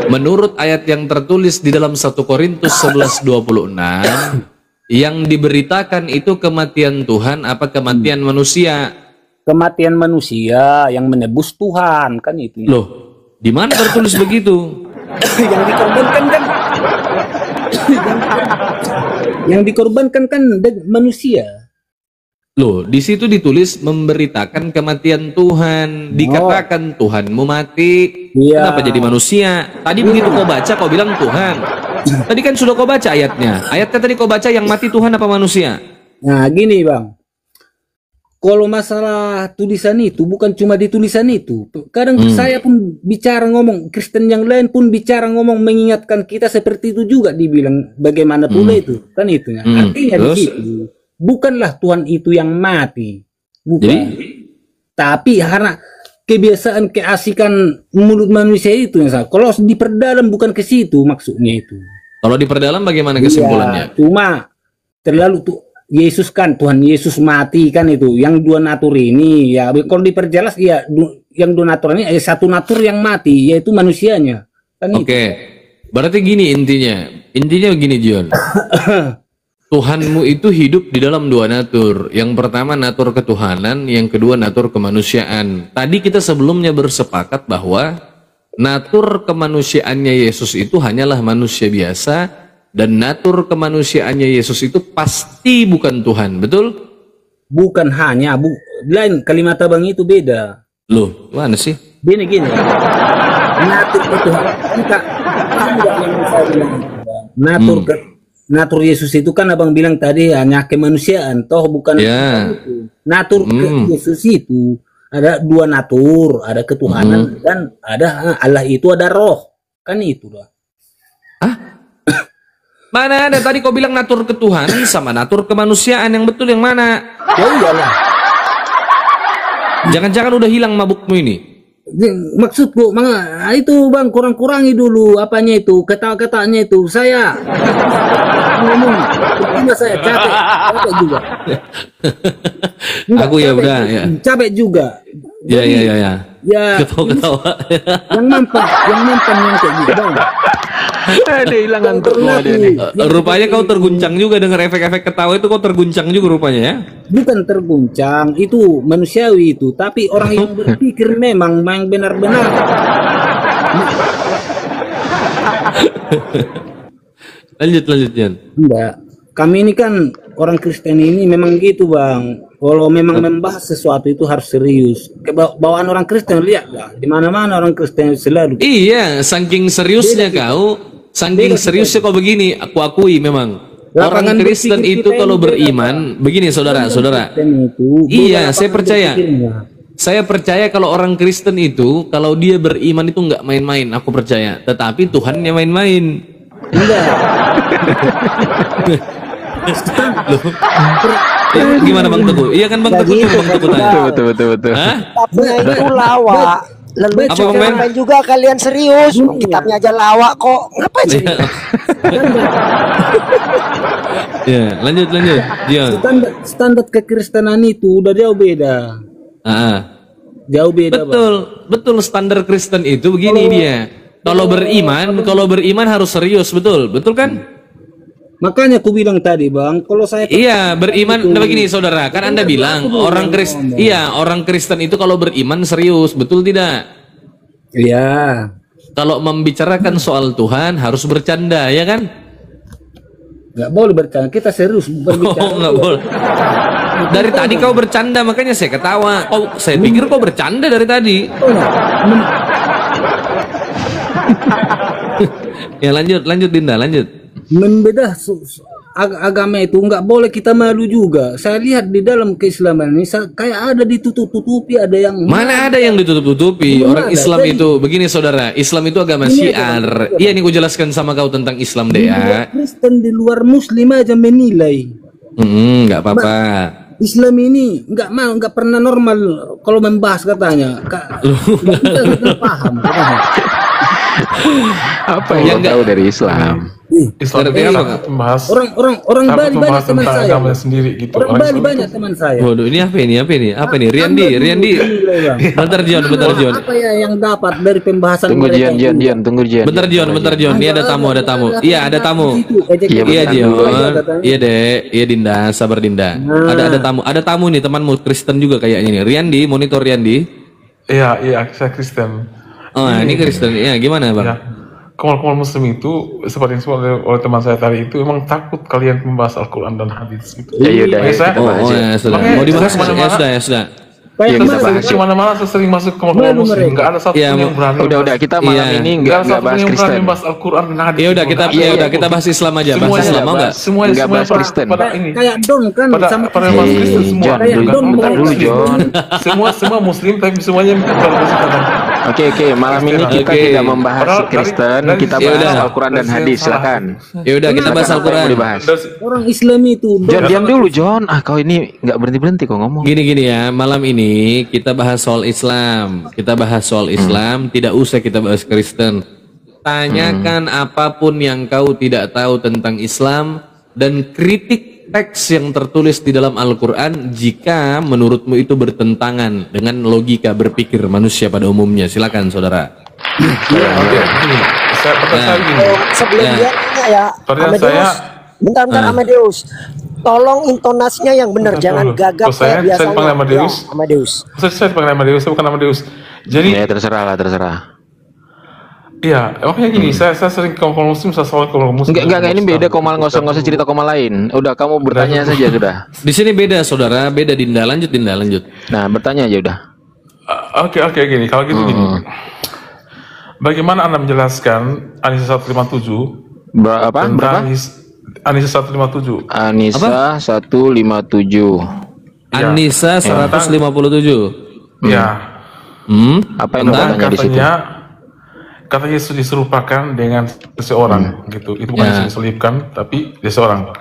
menurut ayat yang tertulis di dalam 1 Korintus 11:26, yang diberitakan itu kematian Tuhan apa kematian manusia? Kematian manusia yang menebus Tuhan, kan itu. Loh, di mana tertulis begitu? Yang dikorbankan kan yang dikorbankan kan manusia. Loh, di situ ditulis memberitakan kematian Tuhan, dikatakan Tuhanmu mati. Iya. Kenapa jadi manusia? Tadi begitu kau baca kau bilang Tuhan. Tadi kan sudah kau baca ayatnya. Ayatnya tadi kau baca yang mati Tuhan apa manusia? Nah, gini Bang. Kalau masalah tulisan itu bukan cuma di tulisan itu. Kadang saya pun bicara ngomong, Kristen yang lain pun bicara ngomong mengingatkan kita seperti itu juga dibilang bagaimana pula itu. Kan itu. Artinya di situ bukanlah Tuhan itu yang mati. Bukan. Jadi? Tapi karena kebiasaan keasikan mulut manusia itu. Kalau diperdalam bukan ke situ maksudnya itu. Kalau diperdalam bagaimana kesimpulannya? Ya, cuma terlalu tuh. Yesus kan Tuhan Yesus mati kan itu yang dua natur ini ya kalau diperjelas ya yang dua natur ini satu natur yang mati yaitu manusianya kan. Oke. Berarti gini intinya begini John. Tuhanmu itu hidup di dalam dua natur, yang pertama natur ketuhanan, yang kedua natur kemanusiaan. Tadi kita sebelumnya bersepakat bahwa natur kemanusiaannya Yesus itu hanyalah manusia biasa. Dan natur kemanusiaannya Yesus itu pasti bukan Tuhan, betul? Bukan hanya, lain kalimat abang itu beda. Loh, mana sih? Gini. Natur itu kita yang saya bilang. Natur Yesus itu kan abang bilang tadi hanya kemanusiaan, toh bukan itu. Natur Yesus itu ada dua natur, ada ketuhanan dan ada Allah itu ada roh, kan itu loh. Mana ada tadi kau bilang natur ketuhanan sama natur kemanusiaan, yang betul yang mana? Ya iyalah. Jangan-jangan udah hilang mabukmu ini. Maksudku, itu bang kurang-kurangi dulu apanya itu, kata-katanya itu. Saya ngomong, pertama saya capek juga. Aku ya udah ya. Capek juga. Ya. Ya. Ketawa-ketawa. Yang mampan yang kayak gitu bang. Ada hilang antukmu dia nih. Rupanya kau terguncang juga dengar efek-efek ketawa itu, kau terguncang juga rupanya ya? Bukan terguncang, itu manusiawi itu, tapi orang yang berpikir memang benar-benar. lanjut Jan. Enggak, kami ini kan orang Kristen ini memang gitu bang. Kalau memang membahas sesuatu itu harus serius. Bawaan orang Kristen lihat lah, di mana-mana orang Kristen selalu. Iya, saking seriusnya kau, saking seriusnya kau begini, aku akui memang. Orang Kristen itu kalau beriman, begini saudara-saudara. Iya, saya percaya. Saya percaya kalau orang Kristen itu, kalau dia beriman itu nggak main-main, aku percaya. Tetapi Tuhannya main-main. Enggak. Gimana Bang Teguh? Iya kan Bang Teguh? Betul. Hah? Kitabnya itu lawak. Lalu ngapain juga kalian serius? Kitabnya aja lawak kok. Ngapain serius? Ya, lanjut. Standar kekristenan itu udah jauh beda. Jauh beda. Betul standar Kristen itu begini dia. Kalau beriman harus serius, betul kan? Makanya aku bilang tadi bang, kalau saya beriman begini saudara, kan Anda bilang orang Kristen itu kalau beriman serius, betul tidak? Iya. Kalau membicarakan soal Tuhan harus bercanda, ya kan? Nggak boleh bercanda, kita serius berbicara. Nggak boleh. Dari tadi kau bercanda, makanya saya ketawa. Saya pikir kau bercanda dari tadi. Ya lanjut Dinda, lanjut. Membedah agama itu nggak boleh kita malu juga. Saya lihat di dalam keislaman ini kayak ada ditutup-tutupi, ada yang mana ada yang ditutup-tutupi. Orang Islam itu begini saudara, Islam itu agama syiar. Iya nih, gue jelaskan sama kau tentang Islam deh ya. Kristen di luar Muslim aja menilai. Nggak apa-apa. Islam ini nggak pernah normal kalau membahas katanya. Kita paham. Apa yang tahu dari Islam? Islam Ngerti itu apa? takut membahas Orang takut Bali banyak membahas teman tentang saya. agamanya sendiri gitu. Orang Orang Bali Islam banyak teman saya. Waduh, ini apa ini? Apa ini? Riandi. Bentar John. Apa ya yang dapat dari pembahasan Tunggu mereka Jian, itu? tunggu Jian. Bentar John. Ini ada tamu. Iya, ada tamu. Iya, Iya bentar John. dulu. Iya Dek. Iya Dinda, sabar Dinda. Ada tamu. Ada tamu nih temanmu Kristen juga kayaknya nih. Riandi, monitor Riandi. Iya, saya Kristen. Oh, ini Kristen. Iya, gimana, Bang? Ya. Kaum muslim itu seperti yang disebut oleh teman saya tadi itu emang takut kalian membahas Al-Quran dan hadis gitu. Ya udah, Makanya saya- kita bahas ya. Ya sudah. Makanya Mau dibahas saya nggak? Ya sudah. Kayak Iya, kita kemarin, bahas. Kemana-mana saya sering masuk ke kaum Malu muslim, mereka. nggak ada satu Iya, yang berani. Udah kita malam Iya. ini Nggak nggak ada satu bahas yang berani Kristen. membahas Al-Quran dan hadis. Ya udah kita kita bahas Islam aja. Bahas Semuanya Islam mau nggak? Semuanya Nggak bahas Kristen. pada ini. kayak Don kan sama Pada bahas Kristen semua. John, Kayak Bukan Don bentar mereka. dulu John. semua muslim tapi semuanya kalau Oke, malam ini kita Oke. tidak membahas Padahal Kristen, dari- kita dari- bahas Ya udah. Al-Quran dan Dari hadis, yang salah. silakan. Ya udah kita bahas Silakan, apa yang Al-Quran. mau dibahas. orang Islam itu. John, diam dulu John. Kau ini nggak berhenti kok ngomong. Gini ya, malam ini kita bahas soal Islam. Kita bahas soal Islam, tidak usah kita bahas Kristen. Tanyakan apapun yang kau tidak tahu tentang Islam dan kritik teks yang tertulis di dalam Al-Quran jika menurutmu itu bertentangan dengan logika berpikir manusia pada umumnya. Silakan saudara. Oke, begini. Saya begini. Sebelum Ya. dia nanya ya, Pertanyaan Amadeus, saya- bentar Amadeus, tolong intonasinya yang benar, Betul. jangan gagap Oh, saya- kayak biasanya. saya dipanggil Amadeus. Ya, Amadeus. Saya dipanggil Amadeus, saya bukan Amadeus. Jadi Ya terserah. iya, makanya gini, saya sering ke kaum muslim, saya selalu ke kaum muslim. Enggak, ini beda koma, nggak usah cerita koma lain. Udah kamu bertanya saja sudah. Di sini beda saudara, beda Dinda. Lanjut Dinda, lanjut. Nah, bertanya aja udah. Oke, gini. Kalau gitu gini. Bagaimana Anda menjelaskan Anisa 157 Berapa? Anisa 157 Anissa 157. Ya. Anissa 157. Ya, Apa yang mau Tentang tanya di situ? kata Yesus diserupakan dengan seseorang gitu. Itu bukan Ya. Yesus diselipkan, tapi seseorang.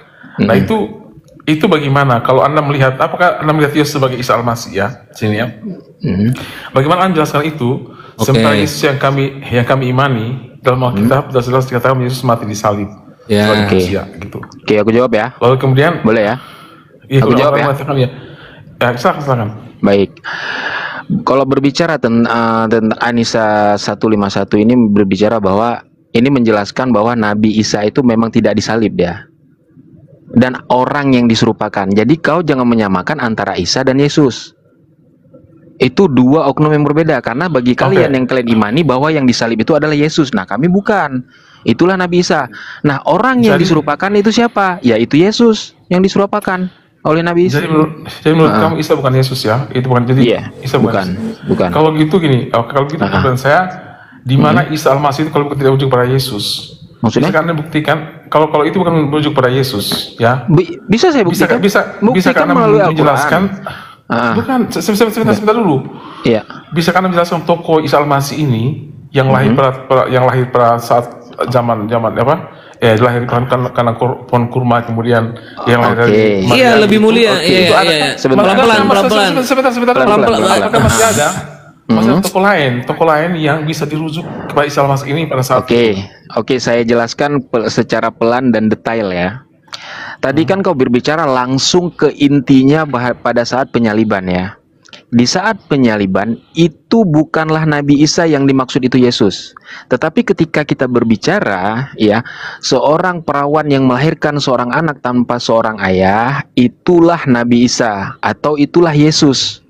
Nah, itu bagaimana kalau Anda melihat, apakah Anda melihat Yesus sebagai Isa Al-Masih ya? Sini ya. Bagaimana Anda menjelaskan itu? Oke. Sementara Yesus yang kami imani dalam Alkitab jelas-jelas dikatakan Yesus mati di salib Ya. sebagai Oke. manusia gitu. Oke, aku jawab ya. Lalu kemudian Boleh ya? iya, Aku jawab orang ya? mengatakan ya. Ya, silakan. Baik. Kalau berbicara tentang Anissa 151 ini berbicara bahwa ini menjelaskan bahwa Nabi Isa itu memang tidak disalib ya. Dan orang yang diserupakan. Jadi kau jangan menyamakan antara Isa dan Yesus. Itu dua oknum yang berbeda karena bagi kalian yang kalian imani bahwa yang disalib itu adalah Yesus. Nah, kami bukan. Itulah Nabi Isa. Nah, orang yang Jadi- diserupakan itu siapa? Yaitu Yesus yang diserupakan oleh Nabi Isa. Jadi menurut kamu Isa bukan Yesus ya? Itu bukan jadi Iya, Isa bukan. Yesus. Kalau gitu gini, kalau gitu menurut saya di mana Isa Al-Masih itu kalau bukan tidak merujuk pada Yesus. Maksudnya? Bisa Anda buktikan kalau itu bukan merujuk pada Yesus, ya? Bisa saya buktikan. Bisa Buktikan Anda melalui menjelaskan? Bukan, sebentar dulu. Iya. Bisa Anda menjelaskan tokoh Isa Al-Masih ini yang lahir pada saat zaman apa? Ya, lahir karena pohon kurma, kemudian yang lahir dari Oke. Maria Iya, lebih itu. mulia. Oke, Iya, itu ada. iya. Sebentar. Pelan-pelan. Sebentar. Pelan-pelan. Apakah masih ada? Masih ada tokoh lain yang bisa dirujuk kepada Isa Al-Masih ini pada saat Oke, saya jelaskan secara pelan dan detail ya. Tadi kan kau berbicara langsung ke intinya pada saat penyaliban ya. Di saat penyaliban itu bukanlah Nabi Isa yang dimaksud itu Yesus. Tetapi ketika kita berbicara ya, seorang perawan yang melahirkan seorang anak tanpa seorang ayah, itulah Nabi Isa atau itulah Yesus.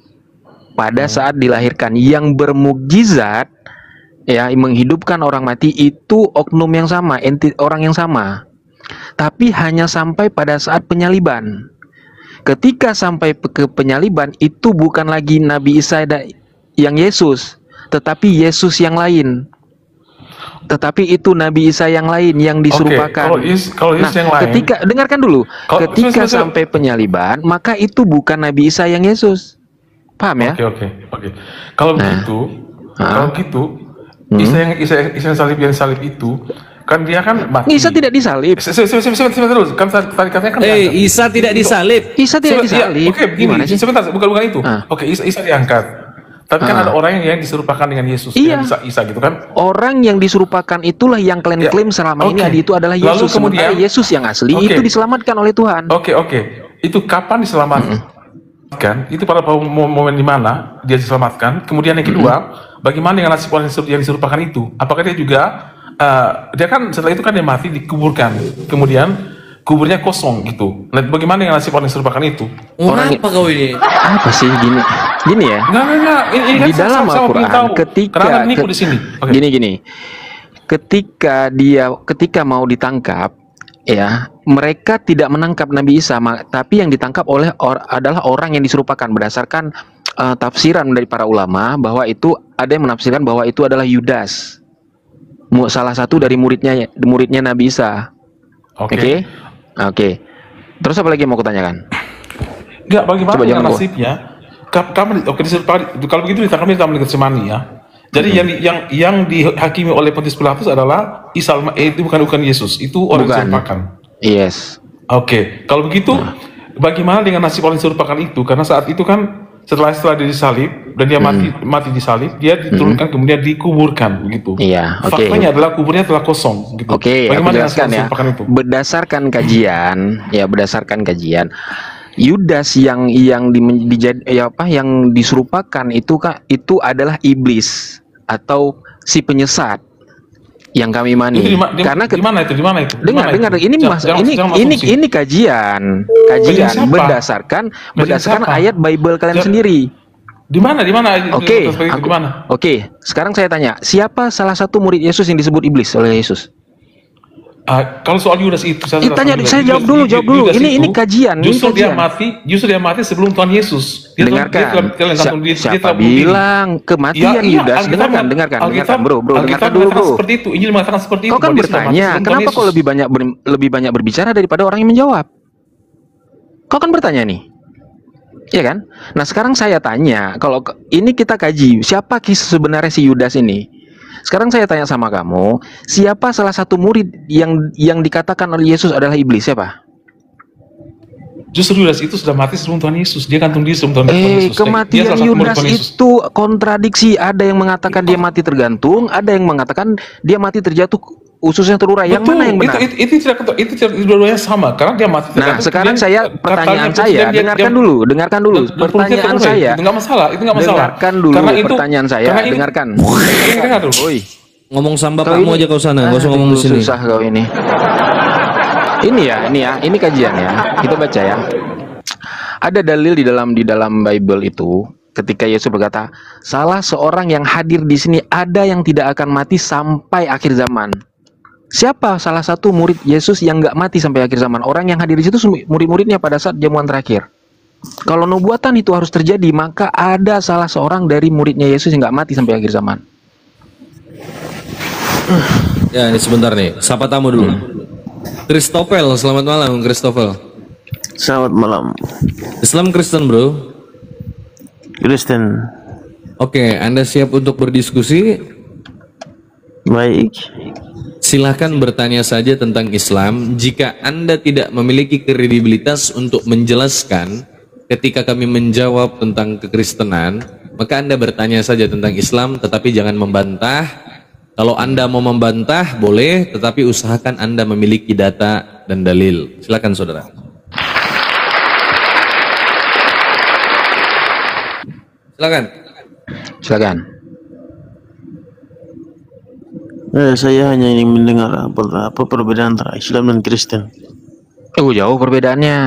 Pada saat dilahirkan yang bermukjizat ya, menghidupkan orang mati itu oknum yang sama, orang yang sama. Tapi hanya sampai pada saat penyaliban. Ketika sampai ke penyaliban itu bukan lagi Nabi Isa yang Yesus, tetapi Yesus yang lain. Tetapi itu Nabi Isa yang lain yang diserupakan. Kalau Yesus yang lain, ketika dengarkan dulu, ketika sampai penyaliban, maka itu bukan Nabi Isa yang Yesus. Paham ya? Oke. Kalau gitu, Isa yang salib itu kan dia kan mati. Isa tidak disalib. Sebentar dulu. Kan tadi katanya kan diangkat. Isa tidak disalib. Isa tidak disalib. Oke, begini. Gimana sih? Sebentar, bukan itu. Oke, Isa diangkat. Tapi kan ada orang yang diserupakan dengan Yesus, Iya. dengan Isa gitu kan? Orang yang diserupakan itulah yang kalian Ya, klaim selama ini oke. itu adalah Lalu Yesus. kemudian- Sementara Yesus yang asli Oke. itu diselamatkan oleh Tuhan. Oke. Itu kapan diselamatkan? Itu pada momen di mana dia diselamatkan. Kemudian yang kedua, bagaimana dengan nasib orang yang diserupakan itu? Apakah dia juga dia kan setelah itu kan dia mati dikuburkan, kemudian kuburnya kosong gitu. Nah, bagaimana dengan nasib orang yang diserupakan itu? Orang- Apa kau ini? Apa sih gini ya? Enggak. Ini Di kan dalam sama-sama Al-Quran ingin tahu. ketika Karena Anda menipu di sini. Oke. gini ketika mau ditangkap ya, mereka tidak menangkap Nabi Isa tapi yang ditangkap adalah orang yang diserupakan berdasarkan tafsiran dari para ulama, bahwa itu ada yang menafsirkan bahwa itu adalah Yudas, salah satu dari muridnya Nabi Isa. Oke. Oke. Terus apa lagi yang mau kutanyakan? Enggak, bagaimana Coba dengan jangan nasibnya? Kalau begitu ditangkap di Taman Getsemani ya. Jadi yang dihakimi oleh Pontius Pilatus adalah itu bukan Yesus, itu orang Bukan. diserupakan. Yes. Oke, kalau begitu bagaimana dengan nasib orang diserupakan itu? Karena saat itu kan setelah dia disalib dan dia mati disalib, dia diturunkan kemudian dikuburkan begitu. Iya, oke. Faktanya adalah kuburnya telah kosong gitu. Oke, aku Bagaimana dengan nasib jelaskan orang ya. diserupakan itu? Berdasarkan kajian, Yudas yang diserupakan itu adalah iblis atau si penyesat yang kami imani. Itu Karena di mana itu? dengar ini kajian siapa? berdasarkan siapa? ayat Bible kalian Siapa? sendiri. Di mana? Oke, Di mana? Oke, sekarang saya tanya, siapa salah satu murid Yesus yang disebut iblis oleh Yesus? Kalau soal Yudas itu Saya jawab dulu. Ini kajian. Justru dia mati sebelum Tuhan Yesus. Dengarkan. Siapa bilang kematian Yudas? Dengarkan, bro. Dengarkan dulu, bro. Seperti itu. Injil mengatakan seperti itu. Kau kan bahwa dia sudah mati bertanya, sebelum kenapa Tuhan kau Yesus. lebih banyak berbicara daripada orang yang menjawab? Kau kan bertanya nih. Iya kan? Nah, sekarang saya tanya, kalau ini kita kaji, siapa sebenarnya si Yudas ini? Sekarang saya tanya sama kamu, siapa salah satu murid yang dikatakan oleh Yesus adalah iblis? Siapa? Justru Yudas itu sudah mati sebelum Tuhan Yesus. Dia gantung diri sebelum Tuhan Yesus. Dia Kematian salah satu murid Yudas Tuhan Yesus. itu kontradiksi. Ada yang mengatakan dia mati tergantung, ada yang mengatakan dia mati terjatuh, ususnya terurai. Yang mana yang benar? Itu dua-duanya sama. Karena dia mati Nah, tergantung. sekarang pertanyaan katanya saya, dengarkan dulu pertanyaan saya. Itu nggak masalah. Dengarkan dulu pertanyaan saya, dengarkan. Dengar dulu. Oi, Ngomong sama bapakmu aja kau sana, gak usah ngomong di sini. susah kau ini. Ini kajian ya. Kita baca ya. Ada dalil di dalam Bible itu ketika Yesus berkata, salah seorang yang hadir di sini ada yang tidak akan mati sampai akhir zaman. Siapa salah satu murid Yesus yang nggak mati sampai akhir zaman? Orang yang hadir di situ murid-muridnya pada saat jamuan terakhir. Kalau nubuatan itu harus terjadi, maka ada salah seorang dari muridnya Yesus yang nggak mati sampai akhir zaman. Ya, ini sebentar nih. Sapa tamu dulu. Christopher, selamat malam Christopher. Selamat malam, Islam Kristen, bro. Kristen. Oke, Anda siap untuk berdiskusi? Baik. Silahkan bertanya saja tentang Islam. Jika Anda tidak memiliki kredibilitas untuk menjelaskan ketika kami menjawab tentang kekristenan, maka Anda bertanya saja tentang Islam, tetapi jangan membantah. Kalau Anda mau membantah, boleh, tetapi usahakan Anda memiliki data dan dalil. Silakan, saudara. Silakan. Saya hanya ingin mendengar apa perbedaan antara Islam dan Kristen. Jauh perbedaannya.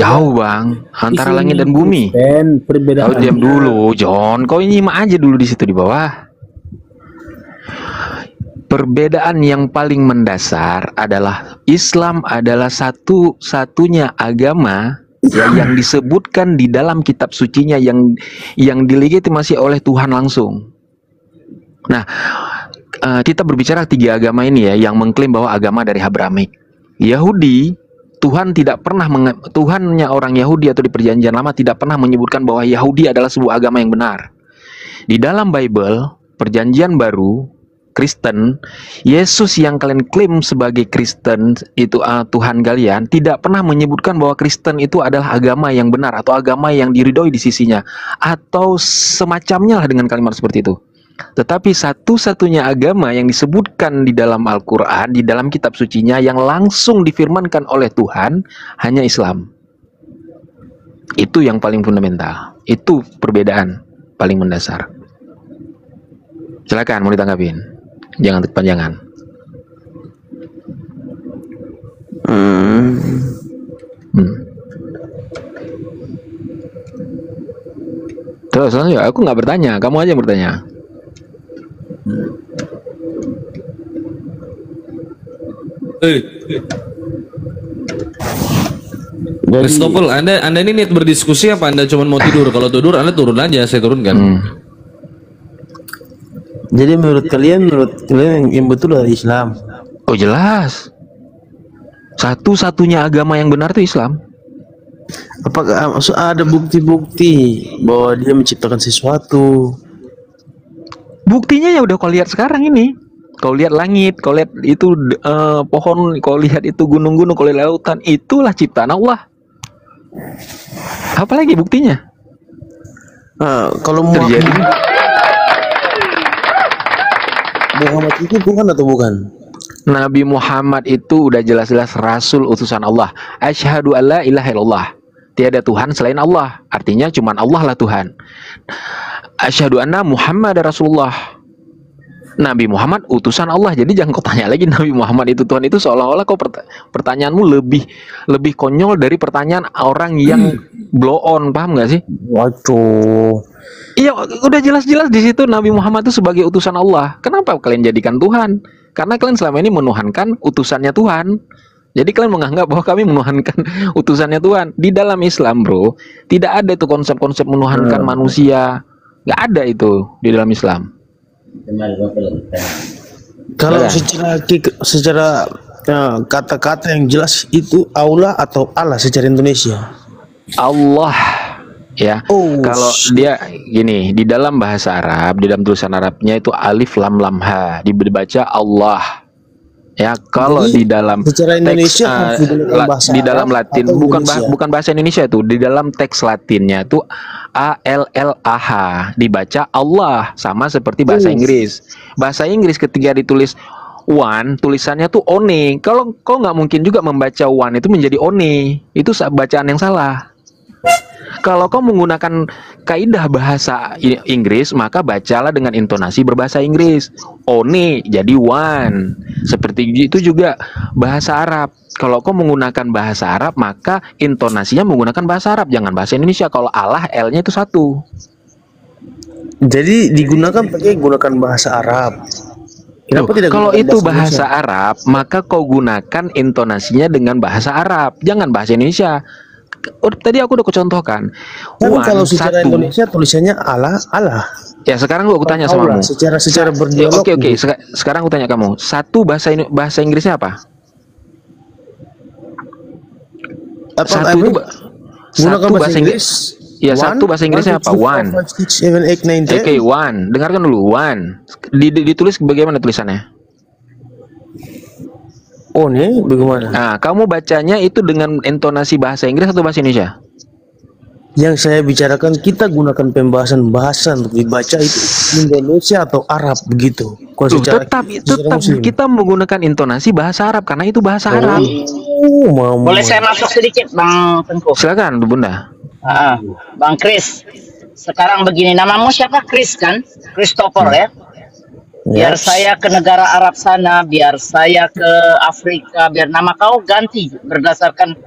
Jauh bang, antara langit dan bumi. Perbedaan. Kau diam dulu, John. Kau nyimak aja dulu di situ di bawah. Perbedaan yang paling mendasar adalah Islam adalah satu-satunya agama yang disebutkan di dalam kitab sucinya yang dilegitimasi oleh Tuhan langsung. Nah, kita berbicara 3 agama ini ya yang mengklaim bahwa agama dari Abrahamik. Yahudi, Tuhannya orang Yahudi atau di Perjanjian Lama tidak pernah menyebutkan bahwa Yahudi adalah sebuah agama yang benar. Di dalam Bible, Perjanjian Baru, Kristen, Yesus yang kalian klaim sebagai Kristen itu Tuhan kalian, tidak pernah menyebutkan bahwa Kristen itu adalah agama yang benar atau agama yang diridhoi di sisinya atau semacamnya lah dengan kalimat seperti itu. Tetapi satu-satunya agama yang disebutkan di dalam Al-Quran, di dalam kitab sucinya yang langsung difirmankan oleh Tuhan hanya Islam. Itu yang paling fundamental. Itu perbedaan paling mendasar. Silakan mau ditanggapin. Jangan kepanjangan. Terus ya, aku nggak bertanya, kamu aja yang bertanya. Christopher, Anda ini niat berdiskusi apa Anda cuma mau tidur? Kalau tidur Anda turun aja, saya turunkan. Jadi menurut kalian yang betul adalah Islam. Oh jelas. Satu-satunya agama yang benar itu Islam. Apakah ada bukti-bukti bahwa dia menciptakan sesuatu? Buktinya ya udah kau lihat sekarang ini. Kau lihat langit, kau lihat itu pohon, kau lihat itu gunung-gunung, kau lihat lautan, itulah ciptaan Allah. Apalagi buktinya? Kalau Terjadi. Muhammad itu Tuhan atau bukan? Nabi Muhammad itu udah jelas-jelas Rasul utusan Allah. Asyhadu alla ilaha illallah. Tiada Tuhan selain Allah. Artinya cuman Allah lah Tuhan. Asyhadu anna Muhammad Rasulullah. Nabi Muhammad utusan Allah. Jadi jangan kau tanya lagi Nabi Muhammad itu Tuhan, itu seolah-olah kau pertanyaanmu lebih konyol dari pertanyaan orang yang blow on, paham nggak sih? Waduh. Iya, udah jelas-jelas di situ Nabi Muhammad itu sebagai utusan Allah. Kenapa kalian jadikan Tuhan? Karena kalian selama ini menuhankan utusannya Tuhan. Jadi kalian menganggap bahwa kami menuhankan utusannya Tuhan. Di dalam Islam, bro, tidak ada itu konsep-konsep menuhankan manusia. Nggak ada itu di dalam Islam. Kalau secara kata-kata yang jelas itu Allah atau Allah secara Indonesia? Allah, ya. Kalau dia gini, di dalam bahasa Arab, di dalam tulisan Arabnya itu alif lam lam ha, dibaca Allah. Ya, kalau Jadi, di dalam secara Indonesia di dalam Latin, bukan bahasa Indonesia tuh, di dalam teks Latinnya tuh ALLAH dibaca Allah, sama seperti bahasa Inggris. Bahasa Inggris ketika ditulis one, tulisannya tuh one. Kalau kau nggak mungkin juga membaca one itu menjadi one, itu bacaan yang salah. Kalau kau menggunakan kaidah bahasa Inggris, maka bacalah dengan intonasi berbahasa Inggris. One jadi one. Seperti itu juga bahasa Arab. Kalau kau menggunakan bahasa Arab, maka intonasinya menggunakan bahasa Arab, jangan bahasa Indonesia. Kalau Allah, L-nya itu satu. Jadi gunakan bahasa Arab. Kalau itu bahasa Arab, maka kau gunakan intonasinya dengan bahasa Arab, jangan bahasa Indonesia. Tadi aku udah contohkan. Kalau secara Indonesia tulisannya Allah. Ya sekarang aku tanya sama kamu. Secara berdialog. Oke. Sekarang aku tanya kamu. Satu bahasa Inggrisnya apa? Satu bahasa Inggris. Ya, satu bahasa Inggrisnya apa? One. Oke, one. Dengarkan dulu. One. Ditulis bagaimana tulisannya? Oh, nih bagaimana? Nah, kamu bacanya itu dengan intonasi bahasa Inggris atau bahasa Indonesia? Yang saya bicarakan, kita gunakan pembahasan bahasa untuk dibaca itu Indonesia atau Arab begitu. Tetap kita menggunakan intonasi bahasa Arab karena itu bahasa Arab. Boleh saya masuk sedikit, Bang Tengku? Silakan, Bunda. Bang Chris. Sekarang begini, namamu siapa? Chris kan? Christopher ya? Biar saya ke negara Arab sana, biar saya ke Afrika, biar nama kau ganti berdasarkan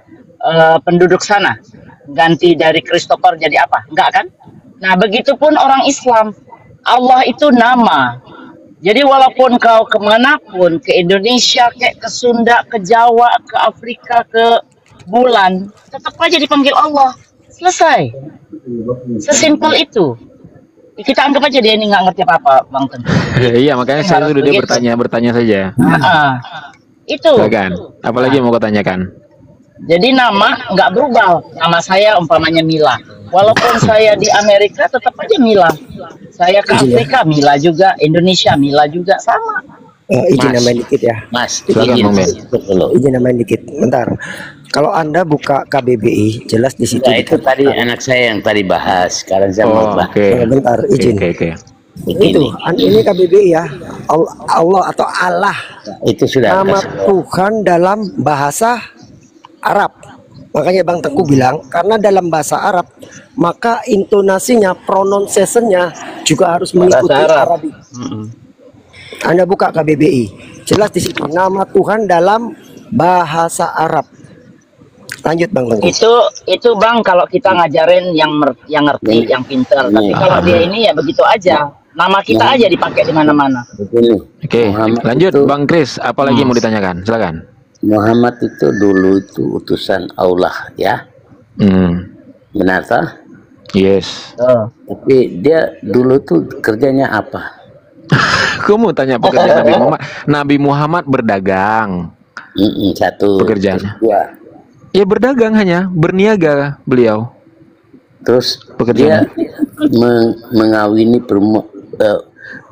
penduduk sana. Ganti dari Christopher jadi apa? Enggak kan? Nah, begitupun orang Islam. Allah itu nama. Jadi walaupun kau kemanapun, ke Indonesia, ke Sunda, ke Jawa, ke Afrika, ke bulan, tetap aja dipanggil Allah. Selesai. Sesimpel itu. Kita anggap aja dia ini nggak ngerti apa-apa, Bang Tengku. Iya, makanya saya sudah dia bertanya saja. Itu. Silakan. Apalagi mau kau tanyakan? Jadi nama nggak berubah. Nama saya umpamanya Mila. Walaupun saya di Amerika tetap aja Mila. Saya ke Afrika Mila juga, Indonesia Mila juga sama. Izin Mas. nambahin dikit ya. Mas, Silakan, izin Bang Ben. dulu. Izin nambahin dikit. Bentar. Kalau Anda buka KBBI, jelas di situ. Nah, itu tadi anak saya yang tadi bahas. Sekarang saya mau Oh, bahas. oke. Bentar, izin. Oke. Itu, ini KBBI ya. Allah atau Allah. Itu sudah Nama kasih. Tuhan dalam bahasa Arab. Makanya Bang Teguh bilang, karena dalam bahasa Arab, maka intonasinya, pronunciation-nya juga harus mengikuti Arab. Arabic. Anda buka KBBI, jelas di situ nama Tuhan dalam bahasa Arab. Lanjut Bang Teguh. Itu Bang kalau kita ngajarin yang ngerti, yang pintar. Tapi kalau dia ini ya begitu aja. Nama kita aja dipakai di mana-mana. Begini, Oke, Muhammad lanjut itu- Bang Kris, apalagi mau ditanyakan? Silakan. Muhammad itu dulu itu utusan Allah ya, benar tak? Yes. Tapi dia dulu tuh kerjanya apa? Kamu tanya pekerjaan Nabi Muhammad. Nabi Muhammad berdagang. Satu. Pekerjaannya. Terus dua. Ya berdagang hanya, berniaga beliau. Terus Pekerjaan. dia mengawini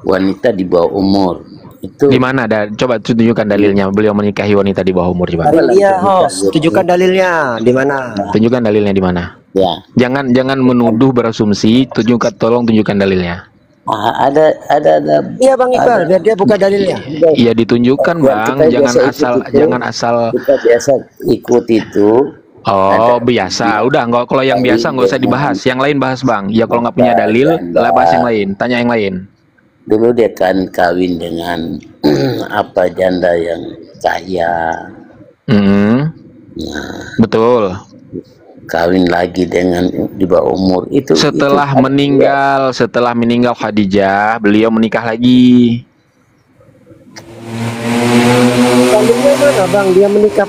wanita di bawah umur. Itu Di mana ada? Coba tunjukkan dalilnya. Beliau menikahi wanita di bawah umur coba. Iya, host. Tunjukkan dalilnya di mana? Tunjukkan dalilnya di mana. ya. Jangan menuduh berasumsi. Tolong tunjukkan dalilnya. Ada. Iya Bang Iqbal, biar dia buka dalilnya. Iya ditunjukkan Bang. Kita Jangan biasa asal ikut itu. jangan asal. Kita biasa ikut itu. Oh biasa. Udah nggak, kalau yang biasa nggak usah dibahas. Yang lain bahas Bang. Ya kalau nggak punya dalil, lah bahas yang lain. Tanya yang lain. Dulu dia kan kawin dengan apa janda yang kaya, Betul. kawin lagi dengan di bawah umur itu. Setelah itu meninggal Khadijah, beliau menikah lagi. Dalilnya mana Bang? Dia menikah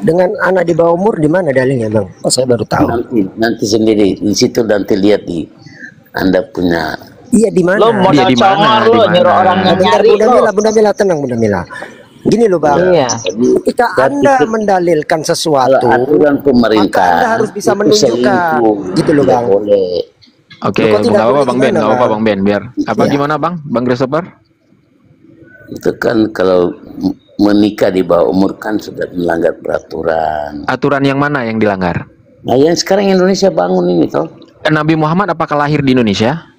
dengan anak di bawah umur di mana dalilnya Bang? Oh, saya baru tahu. nanti sendiri di situ nanti lihat di Anda punya. Iya di mana? Lo modal di mana? congor Di lo mana? nyuruh orang yang Bentar, nyari lo. Bunda Mila, tenang Bunda Mila. Gini loh Bang, Iya. ketika Anda mendalilkan sesuatu, Aturan pemerintah maka Anda harus bisa itu menunjukkan. selingkuh. Gitu loh, Tidak Bang. boleh. Oke, Loh, kok tidak nggak apa-apa boleh Bang Ben, gimana, nggak apa-apa Bang? Bang Ben, biar apa Ya. gimana Bang Christopher? Itu kan kalau menikah di bawah umur kan sudah melanggar peraturan. Aturan yang mana yang dilanggar? Nah yang sekarang Indonesia bangun ini toh. Nabi Muhammad apakah lahir di Indonesia?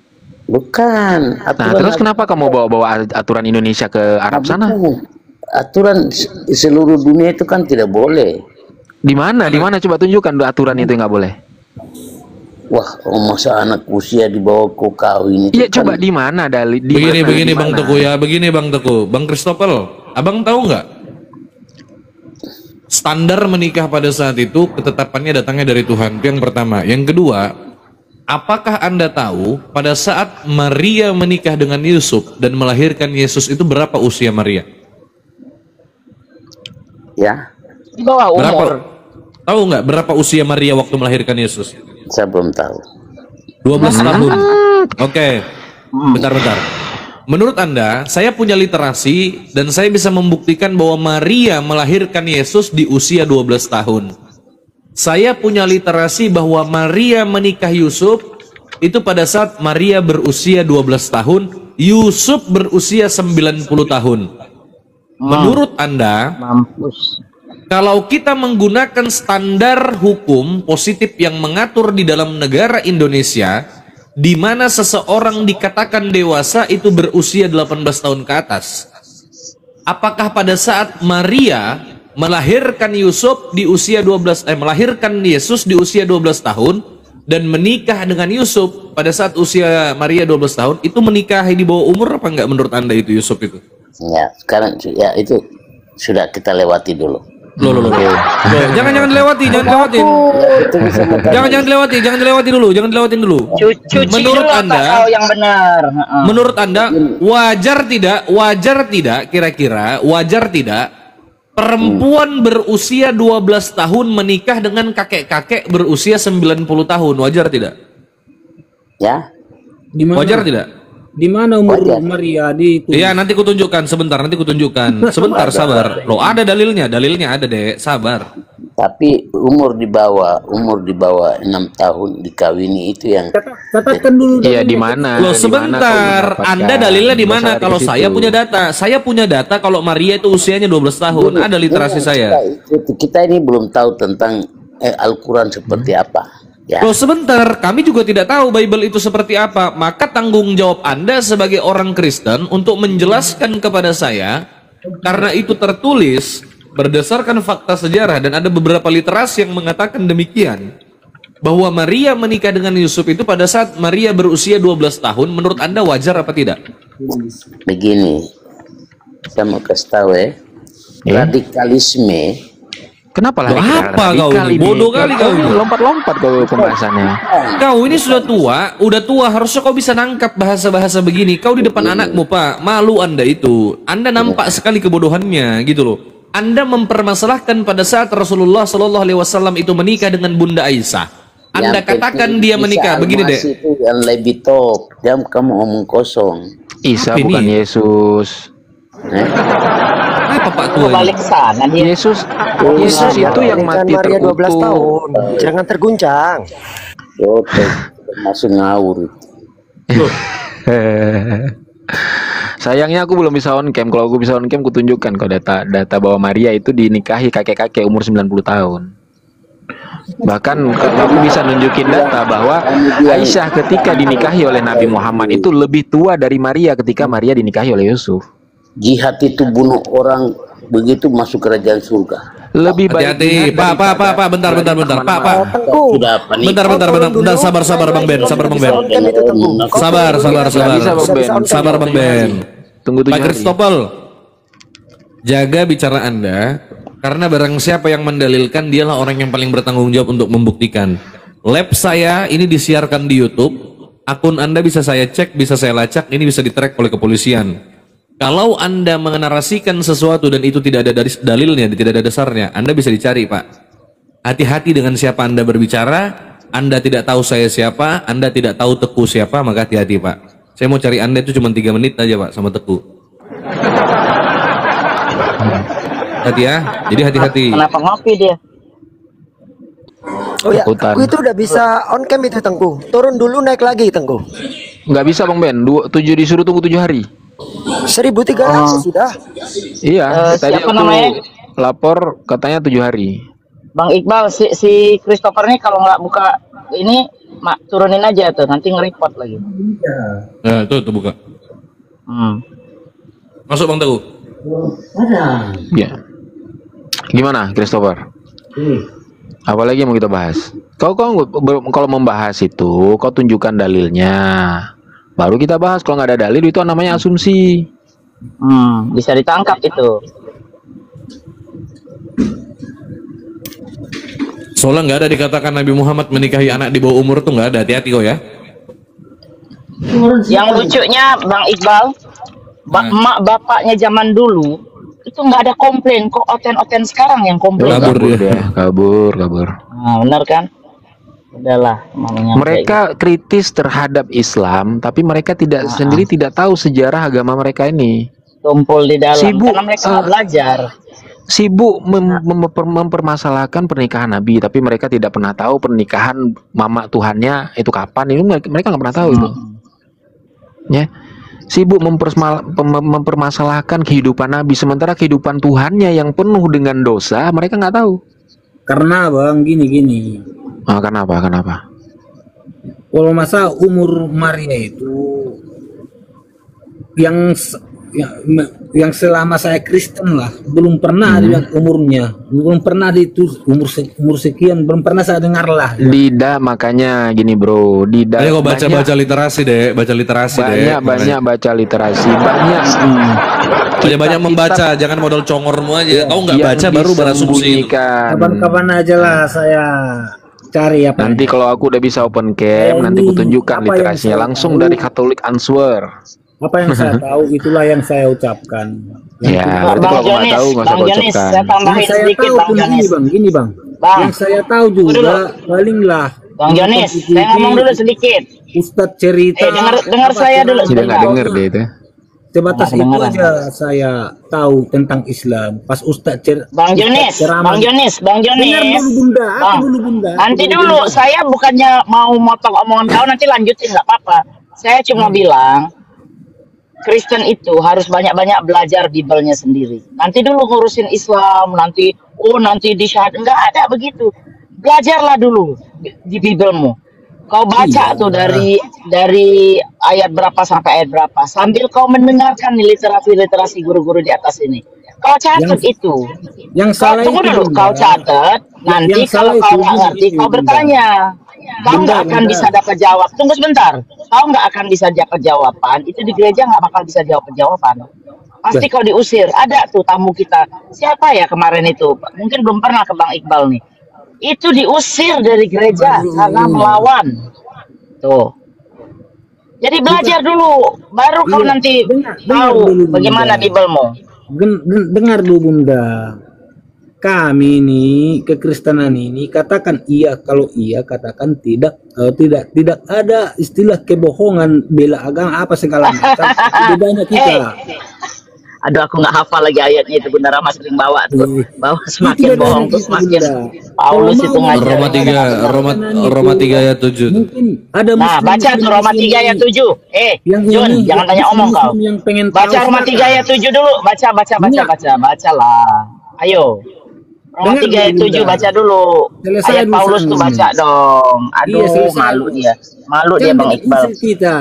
Bukan. Nah, terus kenapa kamu bawa-bawa aturan Indonesia ke Arab sana? Bukan. Aturan seluruh dunia itu kan tidak boleh. Di mana? Di mana coba tunjukkan aturan itu nggak boleh. Wah, masa anak usia di bawah kau kawin itu Iya, kan. coba di mana dalil? Di mana, Begini di Bang mana? Teguh ya, begini Bang Teguh. Bang Christopher, abang tahu nggak? Standar menikah pada saat itu ketetapannya datangnya dari Tuhan. Itu yang pertama. Yang kedua, apakah Anda tahu pada saat Maria menikah dengan Yusuf dan melahirkan Yesus itu berapa usia Maria? Ya, Di bawah umur. Berapa? Tahu nggak berapa usia Maria waktu melahirkan Yesus? saya belum tahu. 12 tahun. Oke. Bentar-bentar. Menurut Anda, saya punya literasi dan saya bisa membuktikan bahwa Maria melahirkan Yesus di usia 12 tahun. Saya punya literasi bahwa Maria menikah Yusuf itu pada saat Maria berusia 12 tahun, Yusuf berusia 90 tahun. Menurut Anda, Mampus. kalau kita menggunakan standar hukum positif yang mengatur di dalam negara Indonesia, di mana seseorang dikatakan dewasa itu berusia 18 tahun ke atas. Apakah pada saat Maria melahirkan Yusuf di usia melahirkan Yesus di usia 12 tahun dan menikah dengan Yusuf pada saat usia Maria 12 tahun, itu menikahi di bawah umur apa enggak menurut Anda itu Yusuf itu? Ya, sekarang ya itu sudah kita lewati dulu. Loh. Jangan dilewati, jangan dilewatin. Itu bisa Jangan dilewati dulu, jangan dilewatin dulu. Cuci Menurut dulu Anda- otak kau yang benar. Menurut Anda wajar tidak kira-kira wajar tidak perempuan berusia 12 tahun menikah dengan kakek-kakek berusia 90 tahun, wajar tidak? Ya, Di mana? Wajar tidak? Di mana umur Wajar. Maria di itu? Iya, nanti kutunjukkan sebentar, Sebentar, sabar. Loh, ada dalilnya ada, Dek, sabar. Tapi umur di bawah 6 tahun dikawini itu yang Katakan dulu. Iya, di mana? Loh Di mana kau sebentar, mendapatkan? Anda dalilnya di Nggak mana? usah Kalau di saya situ. punya data, kalau Maria itu usianya 12 tahun, ada literasi saya. Kita ini belum tahu tentang Al-Quran seperti apa. Ya. Loh sebentar, kami juga tidak tahu Bible itu seperti apa. Maka tanggung jawab Anda sebagai orang Kristen untuk menjelaskan kepada saya, karena itu tertulis berdasarkan fakta sejarah dan ada beberapa literasi yang mengatakan demikian, bahwa Maria menikah dengan Yusuf itu pada saat Maria berusia 12 tahun. Menurut Anda wajar apa tidak? Begini, saya mau kasih tahu radikalisme. Kenapa Loh, lah? apa kau ini? Bodoh kali kau ini. Lompat-lompat kau pembahasannya. Kau ini sudah tua, harusnya kau bisa nangkap bahasa-bahasa begini. Kau di depan anakmu, Pak, malu Anda itu. Anda nampak sekali kebodohannya, gitu loh. Anda mempermasalahkan pada saat Rasulullah Shallallahu Alaihi Wasallam itu menikah dengan Bunda Aisyah. Anda Yang katakan penting dia Isa menikah, begini deh. Al-Masih itu yang lebih top. Jam kamu omong kosong. Isa Apa bukan ini? Yesus. Apa Pak tua ini? Balik sana dia. Yesus Iya, itu yang pernikahan mati Maria 12 terkutuk. tahun. Jangan terguncang. Masuk ngawur itu. Sayangnya aku belum bisa on cam. Kalau aku bisa on cam, aku tunjukkan kok data bahwa Maria itu dinikahi kakek-kakek umur 90 tahun. Bahkan aku bisa nunjukin data bahwa Aisyah ketika dinikahi oleh Nabi Muhammad itu lebih tua dari Maria ketika Maria dinikahi oleh Yusuf. Jihad itu bunuh orang, begitu masuk kerajaan surga. Lebih baik Hati-hati, jihad Pak, bentar, Pak. Tengku. Sudah apa nih? Bentar, sabar Bang Ben. Bisa on cam. Sabar Bang Ben. Tunggu Pak 7 hari. Kristopel, jaga bicara Anda, karena barang siapa yang mendalilkan dialah orang yang paling bertanggung jawab untuk membuktikan. Lab saya ini disiarkan di YouTube, akun Anda bisa saya cek, bisa saya lacak, ini bisa di-track oleh kepolisian. Kalau Anda menarasikan sesuatu dan itu tidak ada dalilnya, tidak ada dasarnya, Anda bisa dicari, Pak. Hati-hati dengan siapa Anda berbicara. Anda tidak tahu saya siapa, Anda tidak tahu Teguh siapa, maka hati-hati, Pak. Saya mau cari Anda itu cuma 3 menit aja, Pak, sama Teguh. Hati ya, jadi hati-hati. Kenapa ngopi dia? Oh ya, Takutan. Tengku itu udah bisa on cam itu Tengku. Turun dulu naik lagi Tengku. Nggak bisa Bang Ben, 7 disuruh tunggu 7 hari. 1.300 sudah. Iya, tadi siapa aku namanya? lapor katanya 7 hari. Bang Iqbal, si Christopher nih kalau nggak buka ini, turunin aja tuh, nanti nge-report lagi. Nah, tuh buka. Masuk Bang Teguh. Ya. Gimana, Christopher? Apalagi yang mau kita bahas? Kau kalau membahas itu, kau tunjukkan dalilnya. Baru kita bahas. Kalau nggak ada dalil itu namanya asumsi. Bisa ditangkap itu. Soalnya nggak ada dikatakan Nabi Muhammad menikahi anak di bawah umur tuh nggak ada. Hati-hati kok ya. Yang lucunya Bang Iqbal, emak bapaknya zaman dulu itu nggak ada komplain, kok oten-oten sekarang yang komplain. Kabur dia. Kabur. Nah, benar kan? Udahlah, namanya Mereka kritis terhadap Islam, tapi mereka sendiri tidak tahu sejarah agama mereka ini. tumpul di dalam Sibuk, karena mereka nggak belajar. Sibuk mempermasalahkan pernikahan Nabi, tapi mereka tidak pernah tahu pernikahan mama Tuhannya itu kapan. Itu mereka nggak pernah tahu itu. Ya, sibuk mempermasalahkan kehidupan Nabi, sementara kehidupan Tuhannya yang penuh dengan dosa mereka nggak tahu. Karena Bang gini. Kenapa? Kalau masa umur Maria itu yang selama saya Kristen lah belum pernah ada umurnya, belum pernah umur sekian, belum pernah saya dengar lah. Tidak, makanya gini bro, Ayo kok baca literasi deh, baca literasi deh. banyak baca literasi, banyak membaca, jangan modal congormu aja. Kau nggak yang baca baru berasumsi. disembunyikan. Kapan-kapan aja lah saya cari apa. Nanti kalau aku udah bisa open cam, nanti aku tunjukkan apa yang literasinya saya langsung tahu. dari Catholic Answer. Apa yang saya tahu itulah yang saya ucapkan. Ya, berarti kalau nggak tahu nggak usah kau Jonis, ucapkan. saya tambahin Yang saya sedikit tahu Bang pun Jonis. gini bang. Bang. Yang saya tahu juga paling lah. Bang Jonis, saya ngomong dulu sedikit. Ustadz cerita. Dengar saya dulu Tidak nggak sebentar. denger deh itu. Sebatas itu Dengar-dengaran. aja saya tahu tentang Islam. Pas Ustadz Bang Jonis, ceramah. Bang Jonis, Bang Dengar Jonis. dulu Bunda, aku Bang, dulu Bunda. nanti dulu, saya bukannya mau motong omongan kau, nanti lanjutin nggak apa-apa. Saya cuma bilang, Kristen itu harus banyak-banyak belajar Bible-nya sendiri. Nanti dulu ngurusin Islam, nanti nanti di syahadat, nggak ada begitu. Belajarlah dulu di Bible-mu. Kau baca tuh dari ayat berapa sampai ayat berapa, sambil kau mendengarkan nih literasi guru-guru di atas ini. Kau catat itu. Yang Kau salah tunggu itu, dulu, Bunda. kau catat. Nanti Yang kalau salah kau itu, nggak ngerti, begini, kau Bunda. bertanya. Kau Bunda, nggak akan Bunda. bisa dapat jawab. Tunggu sebentar. Kau nggak akan bisa dapat jawaban. Itu di gereja nggak bakal bisa jawab jawaban. Pasti kau diusir. Ada tuh tamu kita. Siapa ya kemarin itu? Mungkin belum pernah ke Bang Iqbal nih. Itu diusir dari gereja karena melawan. Tuh. Jadi belajar dulu, baru kau Iya, nanti dengar tahu dulu, Bunda. bagaimana Bible-mu. Dengar dulu Bunda. Kami ini kekristenan ini katakan iya, kalau iya katakan tidak. Kalau tidak ada istilah kebohongan, bela agama apa segala macam. Bedanya kita. Aduh, aku nggak hafal lagi ayatnya itu. Bunda Rama sering bawa tuh. Bawa semakin Itu bohong bedanya tuh kita, semakin Bunda. Paulus Kalau itu mau ngajar. Roma 3 ayat 7. Mungkin ada Nah, baca tuh Roma 3 ayat 7. Jun, ini, jangan tanya omong kau. yang pengen Baca tahu Roma 3 sekarang. ayat 7 dulu. Bacalah. Ayo. Roma Dengar 3 ayat dulu, 7 Bunda. baca dulu. Selesai Ayat dulu Paulus tuh sekarang. baca dong. Aduh, Iya, selesai. malu dia. Malu dia Jangan Bang debat Iqbal. usul kita.